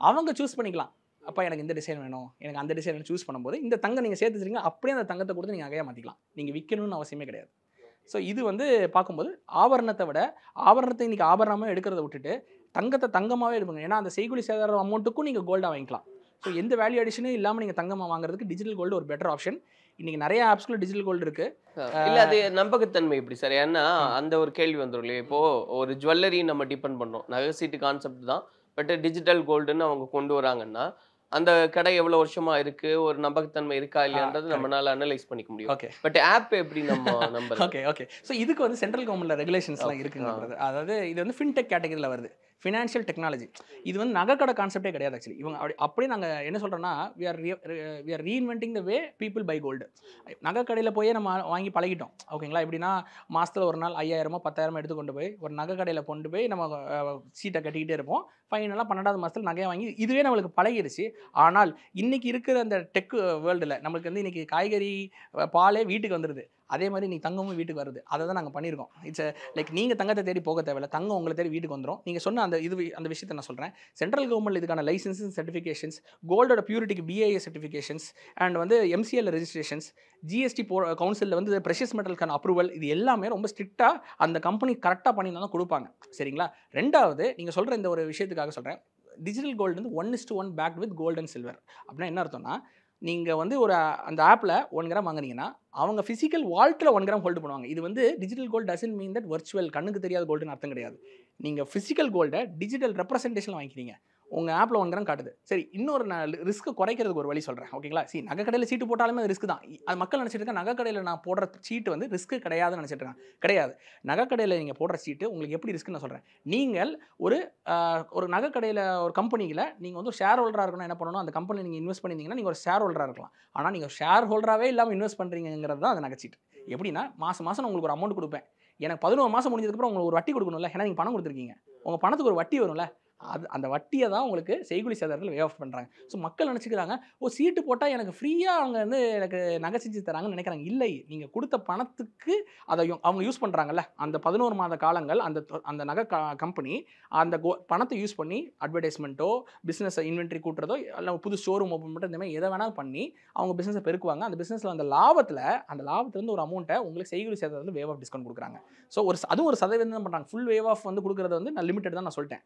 அவங்க சூஸ் பண்ணிக்கலாம். அப்போ எனக்கு இந்த டிசைன் வேணும், எனக்கு அந்த டிசைன் சூஸ் பண்ணும்போது இந்த தங்கம் நீங்கள் சேர்த்து வச்சிருங்க, அப்படியே அந்த தங்கத்தை கொடுத்து நீங்கள் நகையாக மாற்றிக்கலாம். நீங்கள் விற்கணும்னு அவசியமே கிடையாது. ஸோ இது வந்து பார்க்கும்போது ஆபரணத்தை விட ஆபரணத்தை இன்றைக்கி ஆபரணமாக எடுக்கிறத விட்டுட்டு தங்கத்தை தங்கமாகவே எடுப்பீங்க. ஏன்னா அந்த செய்கூலி சேதார அமௌண்ட்டுக்கும் நீங்கள் கோல்டாக வாங்கிக்கலாம். ஸோ எந்த வேல்யூ அடிஷனும் இல்லாமல் நீங்கள் தங்கமாக வாங்குறதுக்கு டிஜிட்டல் கோல்டு ஒரு பெட்டர் ஆப்ஷன். இன்றைக்கி நிறைய ஆப்ஸ்க்குள்ள டிஜிட்டல் கோல்டு இருக்குது. இல்லை, அது நம்பகத்தன்மை எப்படி சார்? ஏன்னா அந்த ஒரு கேள்வி வந்துடும் இல்லையா? இப்போது ஒரு ஜுவல்லரி நம்ம டிபெண்ட் பண்ணுறோம், நகை சீட்டு கான்செப்ட் தான், பட் டிஜிட்டல் கோல்டுன்னு அவங்க கொண்டு வராங்கன்னா அந்த கடை எவ்வளவு வருஷமா இருக்கு, ஒரு நம்பகத்தன்மை இருக்கா இல்லையான்றது நம்மளால அனலைஸ் பண்ணிக்க முடியும். ஓகே, பட் ஆப் எப்படி நம்ம நம்பர்? ஓகே. ஸோ இதுக்கு வந்து சென்ட்ரல் கவர்மெண்ட்ல ரெகுலேஷன்ஸ்லாம் இருக்குங்கிறது. அதாவது இது வந்து ஃபின்டெக் கேட்டகரியில் வருது, ஃபினான்ஷியல் டெக்னாலஜி. இது வந்து நகைக்கடை கான்செப்டே கிடையாது ஆக்சுவலி. இவங்க அப்படியே நாங்கள் என்ன சொல்கிறோன்னா, we are reinventing the way people buy gold. நகைக்கடையில் போய் நம்ம வாங்கி பழகிட்டோம். ஓகேங்களா? எப்படின்னா மாதத்தில் ஒரு நாள் 5000 10,000 எடுத்து கொண்டு போய் ஒரு நகைக்கடையில் கொண்டு போய் நம்ம சீட்டை கட்டிக்கிட்டே இருப்போம். ஃபைனலாக 12வது மாதத்தில் நகையை வாங்கி இதுவே நம்மளுக்கு பழகிடுச்சு. ஆனால் இன்றைக்கி இருக்கிற அந்த டெக் வேர்ல்டில் நம்மளுக்கு வந்து இன்றைக்கி காய்கறி பாலே வீட்டுக்கு வந்துடுது. அதே மாதிரி நீங்கள் தங்கமும் வீட்டுக்கு வருது. அதை தான் நாங்கள் பண்ணியிருக்கோம். இட்ஸ் லைக் நீங்கள் தங்கத்தை தேடி போக தேவையில்லை, தங்கம் உங்களை தேடி வீட்டுக்கு வந்துடும். நீங்கள் சொன்ன அந்த விஷயத்தை நான் சொல்கிறேன். சென்ட்ரல் கவர்மெண்ட் இதுக்கான லைசன்ஸஸ், சர்டிஃபிகேஷன்ஸ், கோல்டோட பியூரிட்டிக்கு BIS சர்டிஃபிகேஷன்ஸ் அண்ட் வந்து MCL ரெஜிஸ்ட்ரேஷன்ஸ், GST கவுன்சிலில் வந்து ப்ரெஷியஸ் மெட்டலுக்கான அப்ரூவல், இது எல்லாமே ரொம்ப ஸ்ட்ரிக்டாக அந்த கம்பெனி கரெக்டாக பண்ணி தான் கொடுப்பாங்க. சரிங்களா? ரெண்டாவது நீங்கள் சொல்கிற இந்த ஒரு விஷயத்துக்காக சொல்கிறேன், டிஜிட்டல் கோல்டு வந்து 1:1 backed with gold and silver. அப்படின்னா என்ன அர்த்தம்னா, நீங்கள் வந்து ஒரு அந்த ஆப்பில் 1 கிராம் வாங்குனீங்கன்னா அவங்க ஃபிசிக்கல் வால்ட்டில் 1 கிராம் ஹோல்டு பண்ணுவாங்க. இது வந்து digital gold doesn't mean that virtual, கண்ணுக்கு தெரியாத கோல்டுன்னு அர்த்தம் கிடையாது. நீங்கள் ஃபிசிக்கல் கோல்டை டிஜிட்டல் ரெப்ரசன்டேஷன் வாங்கிக்கிறீங்க, உங்கள் ஆப்பில் 1 கிராம் காட்டுது. சரி, இன்னொரு நான் ரிஸ்க்கு குறைக்கிறதுக்கு ஒரு வழி சொல்கிறேன். ஓகேங்களா? நகை கடையில் சீட்டு போட்டாலுமே அது ரிஸ்க் தான். அது மக்கள் நினச்சிட்டு இருக்காங்க நகை கடையில் நான் போடுற சீட்டு வந்து ரிஸ்க்கு கிடையாதுன்னு நினச்சிட்டு இருக்காங்க. கிடையாது. நகை கடையில் நீங்கள் போடுற சீட்டு உங்களுக்கு எப்படி ரிஸ்க்குன்னு நான் சொல்கிறேன். நீங்கள் ஒரு நகை கடையில் ஒரு கம்பெனியில் நீங்கள் வந்து ஒரு ஷேர் ஹோல்டராக இருக்கணும். என்ன பண்ணணும், அந்த கம்பெனியில் நீங்கள் இன்வெஸ்ட் பண்ணியிருந்தீங்கன்னா நீங்கள் ஒரு ஷேர் ஹோல்டராக இருக்கலாம். ஆனால் நீங்கள் ஷேர் ஹோல்டராகவே இல்லாமல் இன்வெஸ்ட் பண்ணுறீங்கிறது தான் அந்த நகைச்சீட்டு. எப்படின்னா மாதம் நான் உங்களுக்கு ஒரு அமௌண்ட் கொடுப்பேன், எனக்கு 11 மாதம் முடிஞ்சதுக்கப்புறம் உங்களுக்கு ஒரு வட்டி கொடுக்கணும்ல. ஏன்னா நீங்கள் பணம் கொடுத்துருக்கீங்க, உங்கள் பணத்துக்கு ஒரு வட்டி வரும்ல. அந்த வட்டியை தான் உங்களுக்கு செய்கூலி சேதாரத்தில் வே ஆஃப் பண்ணுறாங்க. ஸோ மக்கள் நினச்சிக்கிறாங்க, சீட்டு போட்டால் எனக்கு ஃப்ரீயாக அவங்க வந்து எனக்கு நகை செஞ்சு தராங்கன்னு நினைக்கிறாங்க. இல்லை, நீங்கள் கொடுத்த பணத்துக்கு அதை அவங்க யூஸ் பண்ணுறாங்கல்ல. அந்த 11 மாத காலங்கள் அந்த நகை கம்பெனி அந்த பணத்தை யூஸ் பண்ணி அட்வர்டைஸ்மெண்ட்டோ, பிஸ்னஸ் இன்வென்ட்ரி கூட்டுறதோ, இல்லை புது ஷோரூம் ஓப்பன் பண்ணுறது, இந்த மாதிரி எதை வேணாலும் பண்ணி அவங்க பிஸ்னஸை பெருக்குவாங்க. அந்த பிஸ்னஸில் அந்த லாபத்துலேருந்து ஒரு அமௌண்ட்டை உங்களுக்கு செய்கூலி சேதாரத்தில் வேவ் ஆஃப் டிஸ்கவுண்ட் கொடுக்குறாங்க. ஸோ அதுவும் ஒரு சதவீதம் தான் பண்ணுறாங்க. ஃபுல் வேவ் ஆஃப் வந்து கொடுக்குறது வந்து நான் லிமிட்டட் தான் நான் சொல்லிட்டேன்.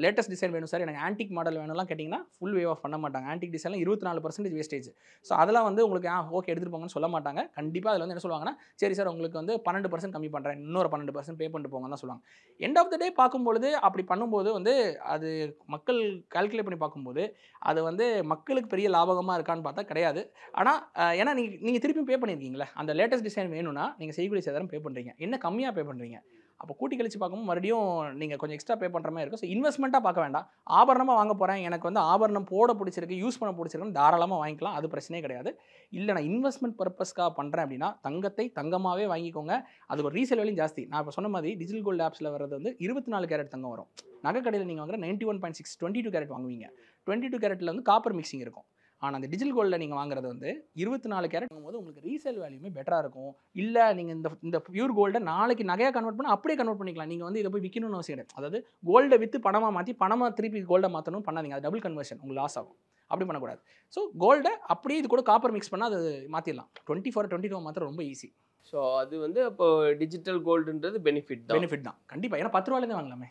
லேட்டஸ்ட் டிசைன் வேணும் சார், எனக்கு ஆன்டிக் மாடல் வேணும்லாம் கேட்டிங்கன்னா ஃபுல் வேவ் ஆஃப் பண்ண மாட்டாங்க. ஆன்டிக் டிசைன்லாம் 24% வேஸ்டேஜ். ஸோ அதெல்லாம் வந்து உங்களுக்கு ஓகே எடுத்துகிட்டு போங்கன்னு சொல்ல மாட்டாங்க. கண்டிப்பாக அதில் வந்து என்ன சொல்லுவாங்கன்னா, சரி சார் உங்களுக்கு வந்து 12% கம்மி பண்ணுறேன், இன்னொரு 12% பே பண்ணிட்டு போங்கன்னு தான் சொல்லுவாங்க. எண்ட் ஆஃப் த டே பார்க்கும்பொழுது அப்படி பண்ணும்போது வந்து அது மக்கள் கால்குலேட் பண்ணி பார்க்கும்போது அது வந்து மக்களுக்கு பெரிய லாபகமாக இருக்கான்னு பார்த்தா கிடையாது. ஆனால் ஏன்னா நீங்கள் திருப்பி பே பண்ணியிருக்கீங்களா, அந்த லேட்டஸ்ட் டிசைன் வேணும்னா நீங்கள் செய்யக்கூடிய சேதாரம் பே பண்ணுறீங்க, என்ன கம்மியாக பே பண்ணுறீங்க. அப்போ கூட்டி கழிச்சு பார்க்கும்போது மறுபடியும் நீங்கள் கொஞ்சம் எக்ஸ்ட்ரா பே பண்ணுற மாதிரி இருக்கும். ஸோ இன்வெஸ்ட்மெண்ட்டாக பார்க்க வேண்டாம். ஆபரணமாக வாங்க போகிறேன், எனக்கு வந்து ஆபரணம் போட பிடிச்சிருக்கு, யூஸ் பண்ண பிடிச்சிருக்குன்னு தாராளமாக வாங்கிக்கலாம், அது பிரச்சனையே கிடையாது. இல்லை நான் இன்வெஸ்ட்மெண்ட் பர்பஸ்க்காக பண்ணுறேன் அப்படின்னா தங்கத்தை தங்கமாகவே வாங்கிக்கோங்க. அது ஒரு ரீசேல் வேலையும் ஜாஸ்தி. நான் இப்போ சொன்ன மாதிரி டிஜிட்டல் கோல்டு ஆப்ஸில் வர்றது வந்து 24 கேரட் தங்கம் வரும். நகைக்கடையில் நீங்கள் வாங்குற 91.6 22 கேரட் வாங்குவீங்க. 22 கேரட்டில் வந்து காப்பர் மிக்சிங் இருக்கும். ஆனால் அந்த டிஜிட்டல் கோல்டில் நீங்கள் வாங்குறது வந்து 24 கேரட் வாங்கும்போது உங்களுக்கு ரீசேல் வேல்யூமே பெட்டராக இருக்கும். இல்லை நீங்கள் இந்த பியூர் கோல்டை நாளைக்கு நகையாக கன்வெர்ட் பண்ணி அப்படியே கன்வெர்ட் பண்ணிக்கலாம். நீங்கள் வந்து இதை போய் விற்கணும்னு அவசியம் கிடையாது. அதாவது கோல்டை விற்று பணமாக மாற்றி பணமாக திருப்பி கோல்டை மாற்றணும் பண்ணாதீங்க. அது டபுள் கன்வர்ஷன், உங்களுக்கு லாஸ் ஆகும். அப்படி பண்ணக்கூடாது. ஸோ கோல்டை அப்படியே இது கூட காப்பர் மிக்ஸ் பண்ணால் அது மாற்றிடலாம். 24-22 மாத்திரம் ரொம்ப ஈஸி. ஸோ அது வந்து அப்போ டிஜிட்டல் கோல்டுன்றது பெனிஃபிட் தான் கண்டிப்பாக. ஏன்னா 10 ரூபாயிலேருந்து வாங்கலாமே.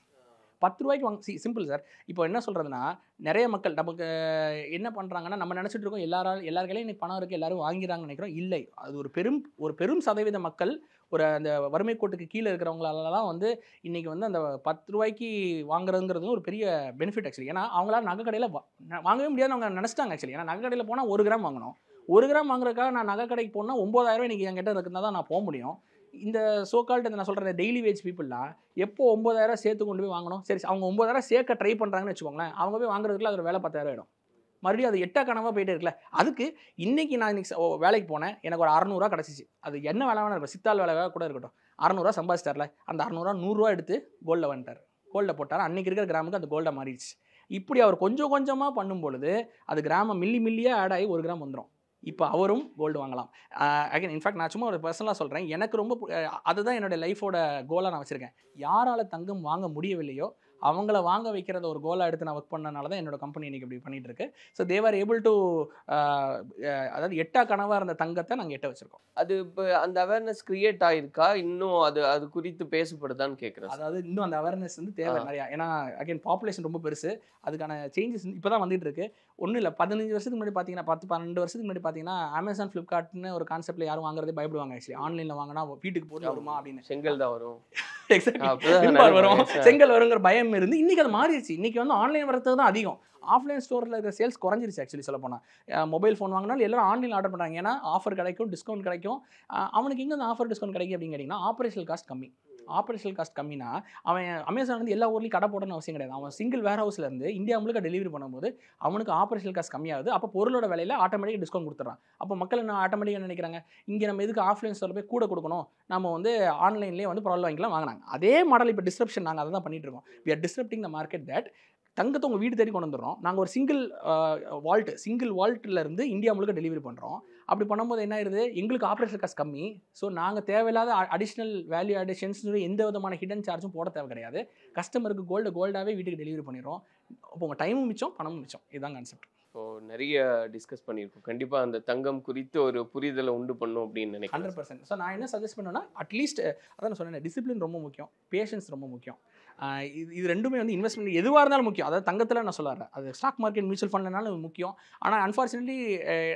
10 ரூபாய்க்கு வாங்க. Simple sir. இப்போ என்ன சொல்கிறதுனா, நிறைய மக்கள் நமக்கு என்ன பண்ணுறாங்கன்னா, நம்ம நினச்சிட்டு இருக்கோம் எல்லாருக்கையும் இன்னைக்கு பணம் இருக்குது, எல்லாரும் வாங்கிறாங்கன்னு நினைக்கிறோம். இல்லை, அது ஒரு பெரும் சதவீத மக்கள் அந்த வறுமை கோட்டுக்கு கீழே இருக்கிறவங்களாலலாம் வந்து இன்றைக்கி வந்து அந்த 10 ரூபாய்க்கு வாங்குறதுங்கிறது ஒரு பெரிய பெனிஃபிட் ஆக்சுவலி. ஏன்னா அவங்களால நகை கடையில் வாங்கவே முடியாதுன்னு அவங்க நினச்சிட்டாங்க ஆக்சுவலி. ஏன்னா நகை கடையில் போனால் 1 கிராம் வாங்கணும். 1 கிராம் வாங்குறதுக்காக நான் நகை கடைக்கு போனால் 9,000 இன்றைக்கி என்கிட்ட இருக்குன்னா தான் நான் போக முடியும். இந்த சோகால்டு நான் சொல்கிறேன் டெய்லி வேஜ் பீப்புளெலாம் எப்போ 9,000 சேர்த்து கொண்டு போய் வாங்கணும். சரி, அவங்க 9,000 சேர்க்க ட்ரை பண்ணுறாங்கன்னு வச்சுக்கோங்களேன். அவங்க போய் வாங்குறதுக்குள்ள அதில் வேலை 10,000 ஆகிடும். மறுபடியும் அது 8 கனவாக போயிட்டே இருக்குல்ல. அதுக்கு இன்றைக்கி நான் வேலைக்கு போனேன், எனக்கு ஒரு 600 ரூபா கிடச்சிச்சு. அது என்ன வேலை வேணா இருக்கும், சித்தாள் வேலை கூட இருக்கட்டும். 600 ரூபா சம்பாதிச்சிட்டார்ல, அந்த 600 ரூபா 100 ரூபா எடுத்து கோல்டில் வந்துட்டார். கோல்டில் போட்டார். அன்றைக்கி இருக்கிற கிராமுக்கு அந்த கோல்டை மாறிடுச்சு. இப்படி அவர் கொஞ்சம் கொஞ்சமாக பண்ணும்பொழுது அது கிராமம் மில்லியாக ஆட் ஆகி 1 கிராம் வந்துடும். இப்போ அவரும் கோல்டு வாங்கலாம். அகைன் இன்ஃபேக்ட் நான் சும்மா ஒரு பர்சனலாக சொல்கிறேன், எனக்கு ரொம்ப அதுதான் என்னோடய லைஃபோட கோலாக நான் வச்சுருக்கேன். யாரால் தங்கம் வாங்க முடியவில்லையோ அவங்கள வாங்க வைக்கிறத ஒரு கோலாக எடுத்து நான் ஒர்க் பண்ணனால தான் என்னோட கம்பெனி இன்றைக்கி இப்படி பண்ணிகிட்டு இருக்கு. ஸோ தேவர் ஏபிள் டு அதாவது 8 கனவாக இருந்த தங்கத்தை நாங்கள் 8 வச்சுருக்கோம். அது இப்போ அந்த அவேர்னஸ் கிரியேட் ஆகிருக்கா, இன்னும் அது குறித்து பேசப்படுதான்னு கேட்குறேன். அதாவது இன்னும் அந்த அவேர்னஸ் வந்து தேவை நிறையா. ஏன்னா அகைன் பாப்புலேஷன் ரொம்ப பெருசு, அதுக்கான சேஞ்சஸ் இப்போ தான் வந்துட்டு இருக்கு. ஒன்றும் இல்லை, 15 வருஷத்துக்கு முன்னாடி பார்த்தீங்கன்னா 10-12 வருஷத்துக்கு முன்னாடி பார்த்தீங்கன்னா அமேசான் ஃப்ளிப்கார்ட்னு ஒரு கான்செப்ட்டில் யாரும் வாங்குறதே பயப்படுவாங்க ஆக்சுவலி. ஆன்லைனில் வாங்கினா வீட்டுக்கு போட்டு வருமா அப்படின்னு. செங்கல் தான் வரும், வரும், செங்கல் வருங்கிற பயம் இருந்து இன்னைக்கு அது மாறிடுச்சு. இன்னைக்கு வந்து ஆன்லைன் வரது தான் அதிகம். ஆஃப்லைன் ஸ்டோரில் இருக்கிற சேல்ஸ் குறைஞ்சிருச்சு ஆக்சுவலி சொல்ல போனால். மொபைல் ஃபோன் வாங்கினாலும் எல்லாரும் ஆன்லைன் ஆர்டர் பண்ணுறாங்க. ஏன்னா ஆஃபர் கிடைக்கும், டிஸ்கவுண்ட் கிடைக்கும். அவனுக்கு எங்கே அந்த ஆஃபர் டிஸ்கவுண்ட் கிடைக்கும் அப்படின்னு கேட்டிங்கன்னா ஆப்ரேஷனல் காஸ்ட் கம்மி. ஆப்ரேஷனல் காஸ்ட் கம்மினா அவன் அமேசான் வந்து எல்லா ஊர்லேயும் கடை போடணும்னு அவசியம் கிடையாது. அவன் சிங்கிள் வேர் ஹவுஸ்லேருந்து இந்தியா முழுக்க டெலிவரி பண்ணும்போது அவனுக்கு ஆப்ரேஷனல் காஸ்ட் கம்மியாகுது. அப்போ பொருளோட விலையில் ஆட்டோமேட்டிக் டிஸ்கவுண்ட் கொடுத்துட்றான். அப்போ மக்கள் என்ன ஆட்டோமேட்டிக்காக நினைக்கிறாங்க, இங்கே நம்ம எதுக்கு ஆஃப்லைன் ஸ்டோரில் போய் கூட கொடுக்கணும், நம்ம வந்து ஆன்லைன்லேயே வந்து பொருள் வாங்கிக்கலாம் வாங்கினாங்க. அதே மாடல் இப்போ டிஸ்ட்ரப்ஷன் நாங்கள் அதை தான் பண்ணிட்டு இருக்கோம். We are disrupting the market that தங்கத்தை உங்கள் வீடு தேடி கொண்டு வந்துடுறோம். நாங்கள் ஒரு சிங்கிள் வால்ட்டில் இருந்து இந்தியா முழுக்க டெலிவரி பண்ணுறோம். அப்படி பண்ணும்போது என்ன ஆயிடுது, எங்களுக்கு ஆப்ரேஷன் காஸ்ட் கம்மி. ஸோ நாங்கள் தேவையில்லாத அடிஷ்னல் வேல்யூ அடிஷன்ஸ் எந்த விதமான ஹிடன் சார்ஜும் போட தேவை கிடையாது. கஸ்டமருக்கு கோல்டாகவே வீட்டுக்கு டெலிவரி பண்ணிடுறோம். அப்போ உங்கள் டைமும் மிச்சம், பணமும் மிச்சம். இதுதான் கான்செப்ட். ஸோ நிறைய டிஸ்கஸ் பண்ணியிருக்கோம். கண்டிப்பாக அந்த தங்கம் குறித்து ஒரு புரிதலை உண்டு பண்ணும் அப்படின்னு நினைக்கிறேன். 100%. ஸோ நான் என்ன சஜஸ்ட் பண்ணுவேன்னா, அட்லீஸ்ட் அதான் நான் சொன்னேன், டிசிப்ளின் ரொம்ப முக்கியம், பேஷன்ஸ் ரொம்ப முக்கியம். இது ரெண்டுமே வந்து இன்வெஸ்ட்மெண்ட் எதுவாக இருந்தாலும் முக்கியம். அதாவது தங்கத்தில் நான் சொல்ல வரேன், அது ஸ்டாக் மார்க்கெட் மியூச்சுவல் ஃபண்ட்னாலும் முக்கியம். ஆனால் அன்ஃபார்ச்சுனேட்லி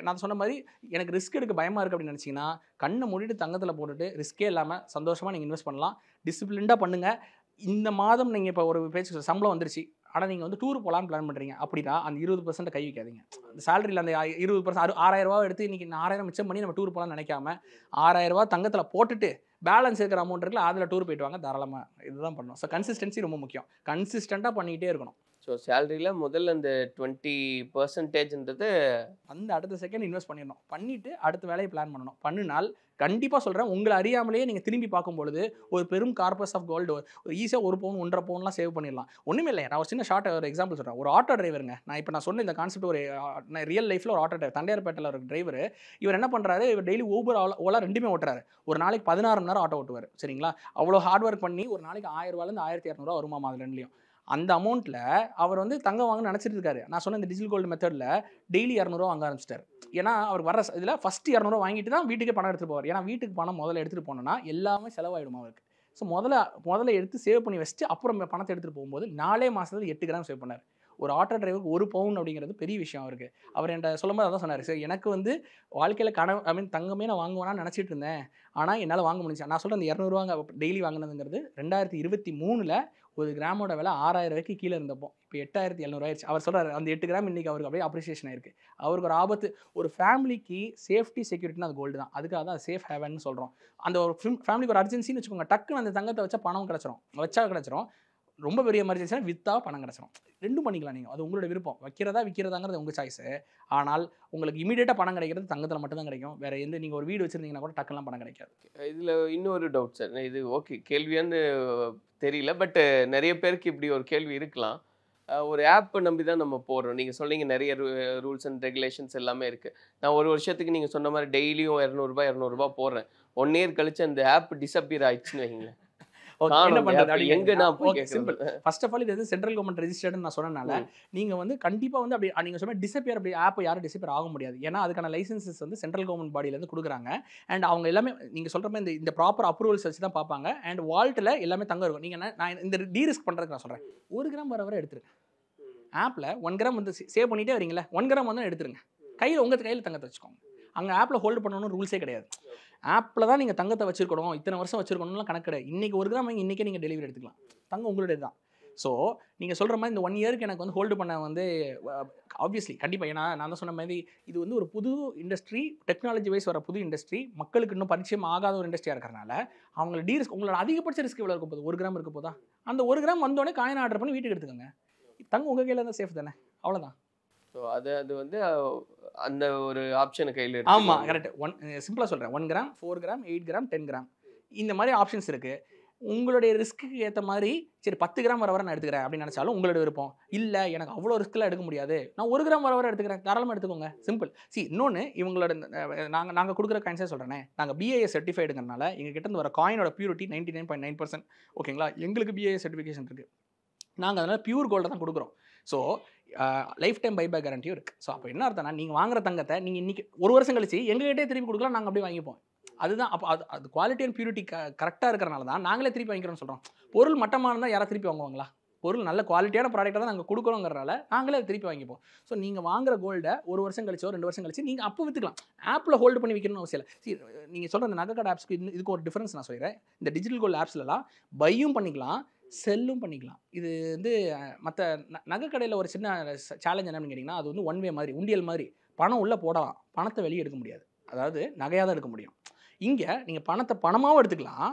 நான் சொன்ன மாதிரி எனக்கு ரிஸ்க் எடுக்க பயமாக இருக்குது அப்படின்னு நினச்சிங்கன்னா கண்ணை மூடிட்டு தங்கத்தில் போட்டுட்டு ரிஸ்க்கே இல்லாமல் சந்தோஷமாக நீங்கள் இன்வெஸ்ட் பண்ணலாம். டிசிப்ளின்டாக பண்ணுங்கள். இந்த மாதம் நீங்கள் இப்போ ஒரு பேச்சு சம்பளம் வந்துருச்சு, ஆனால் நீங்கள் வந்து டூர் போகலான்னு பிளான் பண்ணுறீங்க அப்படின்னா அந்த 20% கை வைக்காதீங்க. அந்த சேலரியில் அந்த 20% 6,000 ரூபா எடுத்து இன்றைக்கி 6,000 மிச்சம் பண்ணி நம்ம டூர் போகலான்னு நினைக்காம 6,000 ரூபா தங்கத்தில் போட்டுட்டு பேலன்ஸ் இருக்கிற அமௌண்ட் இருக்குல்ல அதில் டூர் போயிட்டு வாங்க தாராளமாக. இதுதான் பண்ணணும். ஸோ கன்சிஸ்டன்சி ரொம்ப முக்கியம். கன்சிஸ்டண்ட்டாக பண்ணிக்கிட்டே இருக்கணும். ஸோ சேலரியில் முதல்ல அந்த 20%ன்றது அந்த அடுத்த செகண்ட் இன்வெஸ்ட் பண்ணிடணும். பண்ணிவிட்டு அடுத்த வேலையை பிளான் பண்ணணும். பண்ணினால் கண்டிப்பாக சொல்கிறேன், உங்களை அறியாமலேயே நீங்கள் திரும்பி பார்க்கும்பொழுது ஒரு பெரும் கார்பஸ் ஆஃப் கோல்டு ஒரு ஈஸியாக 1 பவுன் 1.5 பவுன்லாம் சேவ் பண்ணிடலாம். ஒன்றுமே இல்லை. நான் ஒரு சின்ன ஒரு எக்ஸாம்பிள் சொல்கிறேன். ஒரு ஆட்டோ டிரைவருங்க, நான் சொன்ன இந்த கான்செப்ட் ஒரு ரியல் லைஃப்பில் ஒரு ஆட்டோ டிரைவர், தண்டையார்பேட்டையில் ஒரு டிரைவர். இவர் என்ன பண்ணுறாரு, இவர் டெய்லி ஊபர் ஓலா ரெண்டுமே ஓட்டுறாரு. ஒரு நாளைக்கு 16 மணி நேரம் ஆட்டோ ஓட்டுவார். சரிங்களா? அவ்வளோ ஹார்ட் ஒர்க் பண்ணி ஒரு நாளைக்கு 1000 ரூபாயிலேருந்து 1200 வருமாமா அது ரெண்டுலையும். அந்த அமௌண்ட்டில் அவர் வந்து தங்கம் வாங்க நினச்சிட்டு இருக்காரு. நான் சொன்ன இந்த டிஜிட்டல் கோல்டு மெத்தடில் டெய்லி 200 வாங்க ஆரம்பிச்சிட்டார். ஏன்னா அவர் வர இதில் ஃபஸ்ட்டு 200 வாங்கிட்டு தான் வீட்டுக்கே பணம் எடுத்துகிட்டு போவார். ஏன்னா வீட்டுக்கு பணம் முதல்ல எடுத்துகிட்டு போனோன்னா எல்லாமே செலவாயிடும் அவருக்கு. ஸோ முதல்ல எடுத்து சேவ் பண்ணி வச்சுட்டு அப்புறம் பணத்தை எடுத்துகிட்டு போகும்போது 4 மாதத்துல 8 கிராம் சேவ் பண்ணார். ஒரு ஆட்டோ டிரைவருக்கு 1 பவுன் அப்படிங்கிறது பெரிய விஷயம் அவருக்கு. அவர் என்கிட்ட சொல்லும்போது அதான் சொன்னார், சரி எனக்கு வந்து வாழ்க்கையில் கனவு தங்கமே நான் வாங்குவேன்னு நினச்சிட்டு இருந்தேன், ஆனால் என்னால் வாங்க முடிஞ்சு. நான் சொல்கிறேன் அந்த 200 டெய்லி வாங்கினதுங்கிறது 2023 1 கிராமோட விலை 6000 ரூபாய்க்கு கீழே இருந்தப்போ இப்போ 8700 ஆயிடுச்சு. அவர் சொல்கிறார் அந்த 8 கிராம் இன்றைக்கி அவருக்கு அப்படியே அப்ரிசியேஷன் ஆயிருக்கு. அவருக்கு ஒரு ஆபத்து, ஒரு ஃபேமிலிக்கு சேஃப்டி செக்யூரிட்டினா அது கோல்டு தான். அதுக்காக தான் சேஃப் ஹேவன் சொல்கிறோம். அந்த ஒரு ஃபேமிலிக்கு ஒரு அர்ஜென்சின்னு வச்சுக்கோங்க, டக்குன்னு அந்த தங்கத்தை வச்சா பணம் கிடச்சிரும். ரொம்ப பெரிய எமர்ஜென்சினா விற்றா பணம் கிடச்சிரும். 2 பண்ணிக்கலாம் நீங்கள், அது உங்களோட விருப்பம். விற்கிறதாங்கிறது உங்கள் சாய்ஸு. ஆனால் உங்களுக்கு இமீடியட்டாக பணம் கிடைக்கிறது தங்கத்தில் மட்டும்தான் கிடைக்கும். வேறு எந்த நீங்கள் ஒரு வீடு வச்சுருந்தீங்கன்னா கூட டக்குலாம் பணம் கிடைக்காது. இதில் இன்னொரு டவுட் சார், இது ஓகே கேள்வியான்னு தெரியல, பட் நிறைய பேருக்கு இப்படி ஒரு கேள்வி இருக்கலாம். ஒரு ஆப்பை நம்பி தான் நம்ம போடுறோம். நீங்கள் சொன்னீங்க நிறைய ரூல்ஸ் அண்ட் ரெகுலேஷன்ஸ் எல்லாமே இருக்குது. நான் ஒரு வருஷத்துக்கு நீங்கள் சொன்ன மாதிரி டெய்லியும் 200 போடுறேன். 1 இயர் கழிச்சு அந்த ஆப் டிஸப்பியர் ஆயிடுச்சுன்னு வைங்களேன், என்ன பண்றது? எங்க நான் போய் சிம்பிள். ஃபர்ஸ்ட் ஆஃப் ஆல் இது வந்து சென்ட்ரல் கவர்மெண்ட் ரெஜிஸ்டர்ட்னு நான் சொன்னனால நீங்க வந்து கண்டிப்பா வந்து அப்படி நீங்க சொன்ன டிஸப்பியர் அப்படி ஆப் யாரும் டிஸப்பியர் ஆக முடியாது. ஏன்னா அதுக்கான லைசன்சஸ் வந்து சென்ட்ரல் கவர்மெண்ட் பாடியில இருந்து கொடுக்குறாங்க. அண்ட் அவங்க எல்லாமே நீங்க சொல்ற மாதிரி இந்த ப்ராப்பர் அப்ரூவல்ஸ் வச்சு தான் பார்ப்பாங்க. அண்ட் வால்ட்ல எல்லாமே தங்க இருக்கும். நீங்க நான் இந்த டீரிஸ்க் பண்றதுக்கு நான் சொல்றேன், 1 கிராம் வர எடுத்துருங்க. ஆப்ல 1 கிராம் வந்து சேவ் பண்ணிட்டே வரீங்களா, 1 கிராம் வந்து எடுத்துருங்க. உங்க கையில் தங்கத்தை வச்சுக்கோங்க. அங்கே ஆப்பில் ஹோல்டு பண்ணணும்னு ரூல்ஸே கிடையாது. ஆப்பில் தான் நீங்கள் தங்கத்தை வச்சிருக்கணும், இத்தனை வருஷம் வச்சிருக்கணும்லாம் கணக்கு கிடையாது. இன்றைக்கி 1 கிராம் வாங்கி இன்றைக்கே நீங்கள் டெலிவரி எடுத்துக்கலாம். தங்கம் உங்களுடைய தான். ஸோ நீங்கள் சொல்கிற மாதிரி இந்த 1 இயருக்கு எனக்கு வந்து ஹோல்டு பண்ண வந்து ஆப்வியஸ்லி கண்டிப்பாக, ஏன்னா நான் தான் சொன்ன மாதிரி இது வந்து ஒரு புது இண்டஸ்ட்ரி, டெக்னாலஜி வைஸ் வர புது இண்டஸ்ட்ரி, மக்களுக்கு இன்னும் பரிச்சயம் ஆகாத ஒரு இண்டஸ்ட்ரியாக இருக்கிறனால அவங்கள ரிஸ்க், உங்களோட அதிகபட்ச ரிஸ்க் எவ்வளோ இருக்க போகுது? 1 கிராம் இருக்க போதா? அந்த 1 கிராம் வந்தோடனே காயின் ஆர்டர் பண்ணி வீட்டுக்கு எடுத்துக்கோங்க. தங்கம் உங்கள் கையில் தான் சேஃப் தானே, அவ்வளோதான். ஸோ அது வந்து அந்த ஒரு ஆப்ஷனை கையில். ஆமாம், கரெக்ட். சிம்பிளாக சொல்கிறேன், 1 கிராம், 4 கிராம், 8 கிராம், 10 கிராம் இந்த மாதிரி ஆப்ஷன்ஸ் இருக்குது. உங்களுடைய ரிஸ்க்கு ஏற்ற மாதிரி சரி 10 கிராம் வர நான் எடுத்துக்கிறேன் அப்படின்னு நினச்சாலும் உங்களோட விருப்பம். இல்லை எனக்கு அவ்வளோ ரிஸ்க்கெலாம் எடுக்க முடியாது, நான் 1 கிராம் வர எடுத்துக்கிறேன், தாராளமாக எடுத்துக்கோங்க. சிம்பிள். இன்னொன்று இவங்களோட நாங்கள் கொடுக்குற காயின்ஸே சொல்கிறேனே, நாங்கள் BIS சர்டிஃபைடுங்கிறனால எங்கள் கிட்டேருந்து வர காயினோட பியூரிட்டி 99.9%. ஓகேங்களா, எங்களுக்கு BIS சர்டிஃபிகேஷன் இருக்குது. நாங்கள் அதனால் பியூர் கோல்டை தான் கொடுக்குறோம். ஸோ லைஃப் டைம் பைபேக் கேரண்டியும் இருக்குது. ஸோ அப்போ என்ன அர்த்தம்னா, நீங்கள் வாங்குற தங்கத்தை நீங்கள் இன்றைக்கி 1 வருஷம் கழிச்சு எங்கள்கிட்டே திருப்பி கொடுக்கலாம், நாங்கள் அப்படியே வாங்கிப்போம். அதுதான். அப்போ அது குவாலிட்டி அண்ட் பியூரிட்டி கரெக்டாக இருக்கிறனால தான் நாங்களே திருப்பி வாங்கிக்கிறோம்னு சொல்கிறோம். பொருள் மட்டமாக இருந்தால் யாராவது திருப்பி வாங்குவாங்களா? பொருள் நல்ல குவாலிட்டியான ப்ராடக்டாக தான் நாங்கள் கொடுக்குறோங்கிறனால நாங்களே அதை திருப்பி வாங்கிப்போம். ஸோ நீங்கள் வாங்குற கோல்டை 1 வருஷம் கழிச்சோ 2 வருஷம் கழிச்சு நீங்கள் அப்போ விற்றுக்கலாம். ஆப்பில் ஹோல்டு பண்ணி விற்கணும்னு அவசியம் இல்லை. நீங்கள் சொல்கிற அந்த நகை கடை ஆப்ஸ்க்கு இதுக்கு ஒரு டிஃப்ரென்ஸ் நான் சொல்கிறேன். இந்த டிஜிட்டல் கோல்டு ஆப்ஸ்லாம் பையும் பண்ணிக்கலாம், செல்லும் பண்ணிக்கலாம். இது வந்து மற்ற நகை கடையில் ஒரு சின்ன சேலஞ்ச் என்னன்னு கேட்டிங்கன்னா, அது வந்து 1 வே மாதிரி, உண்டியல் மாதிரி. பணம் உள்ளே போடலாம், பணத்தை வெளியே எடுக்க முடியாது. அதாவது நகையாக தான் எடுக்க முடியும். இங்கே நீங்கள் பணத்தை பணமாகவும் எடுத்துக்கலாம்.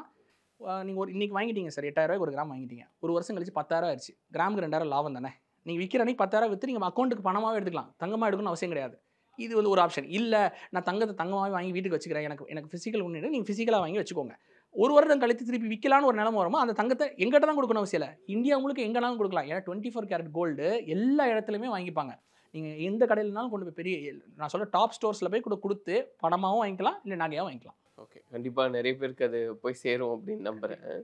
நீங்கள் இன்றைக்கி வாங்கிட்டீங்க சார், 8000 ரூபாய்க்கு 1 கிராம் வாங்கிட்டீங்க. 1 வருஷம் கழிச்சு 10,000 ஆயிடுச்சு. கிராமுக்கு 2000 லாபம் தானே. நீங்கள் விற்கிற அன்றைக்கி 10,000 விற்று நீங்கள் அக்கௌண்ட்டுக்கு பணமாகவே எடுத்துக்கலாம். தங்கமாக எடுக்கணும்னு அவசியம் கிடையாது. இது வந்து ஒரு ஆப்ஷன். இல்லை நான் தங்கத்தை தங்கமாகவே வாங்கி வீட்டுக்கு வச்சுக்கிறேன், எனக்கு ஃபிசிக்கல் ஒன்று, நீங்கள் ஃபிசிக்கலாக வாங்கி வச்சுக்கோங்க. 1 வருடம் கழித்து திருப்பி விற்கலான்னு ஒரு நிலைமை வருமோ அந்த தங்கத்தை எங்கிட்ட தான் கொடுக்கணும் அவசியம் இல்லை. இந்தியா உங்களுக்கு எங்கேனாலும் கொடுக்கலாம். ஏன்னா 24 கேரட் கோல்டு எல்லா இடத்துலையுமே வாங்கிப்பாங்க. நீங்கள் எந்த கடையிலனாலும் கொண்டு போய் பெரிய நான் சொல்ல டாப் ஸ்டோர்ஸில் போய் கொடுத்து பணமாகவும் வாங்கிக்கலாம், இல்லை நகையாகவும் வாங்கிக்கலாம். ஓகே, கண்டிப்பாக நிறைய பேருக்கு அது போய் சேரும் அப்படின்னு நம்புகிறேன்.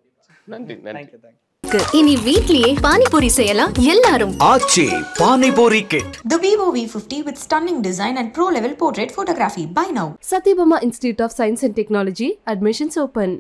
நன்றி. தேங்க்யூ. இனி வீட்லயே பானிபூரி செய்யலாம் எல்லாரும். Aachi panipuri kit. The Vivo V50 with stunning design and pro-level portrait photography. Buy now. Satyabama Institute of Science and Technology. Admissions open.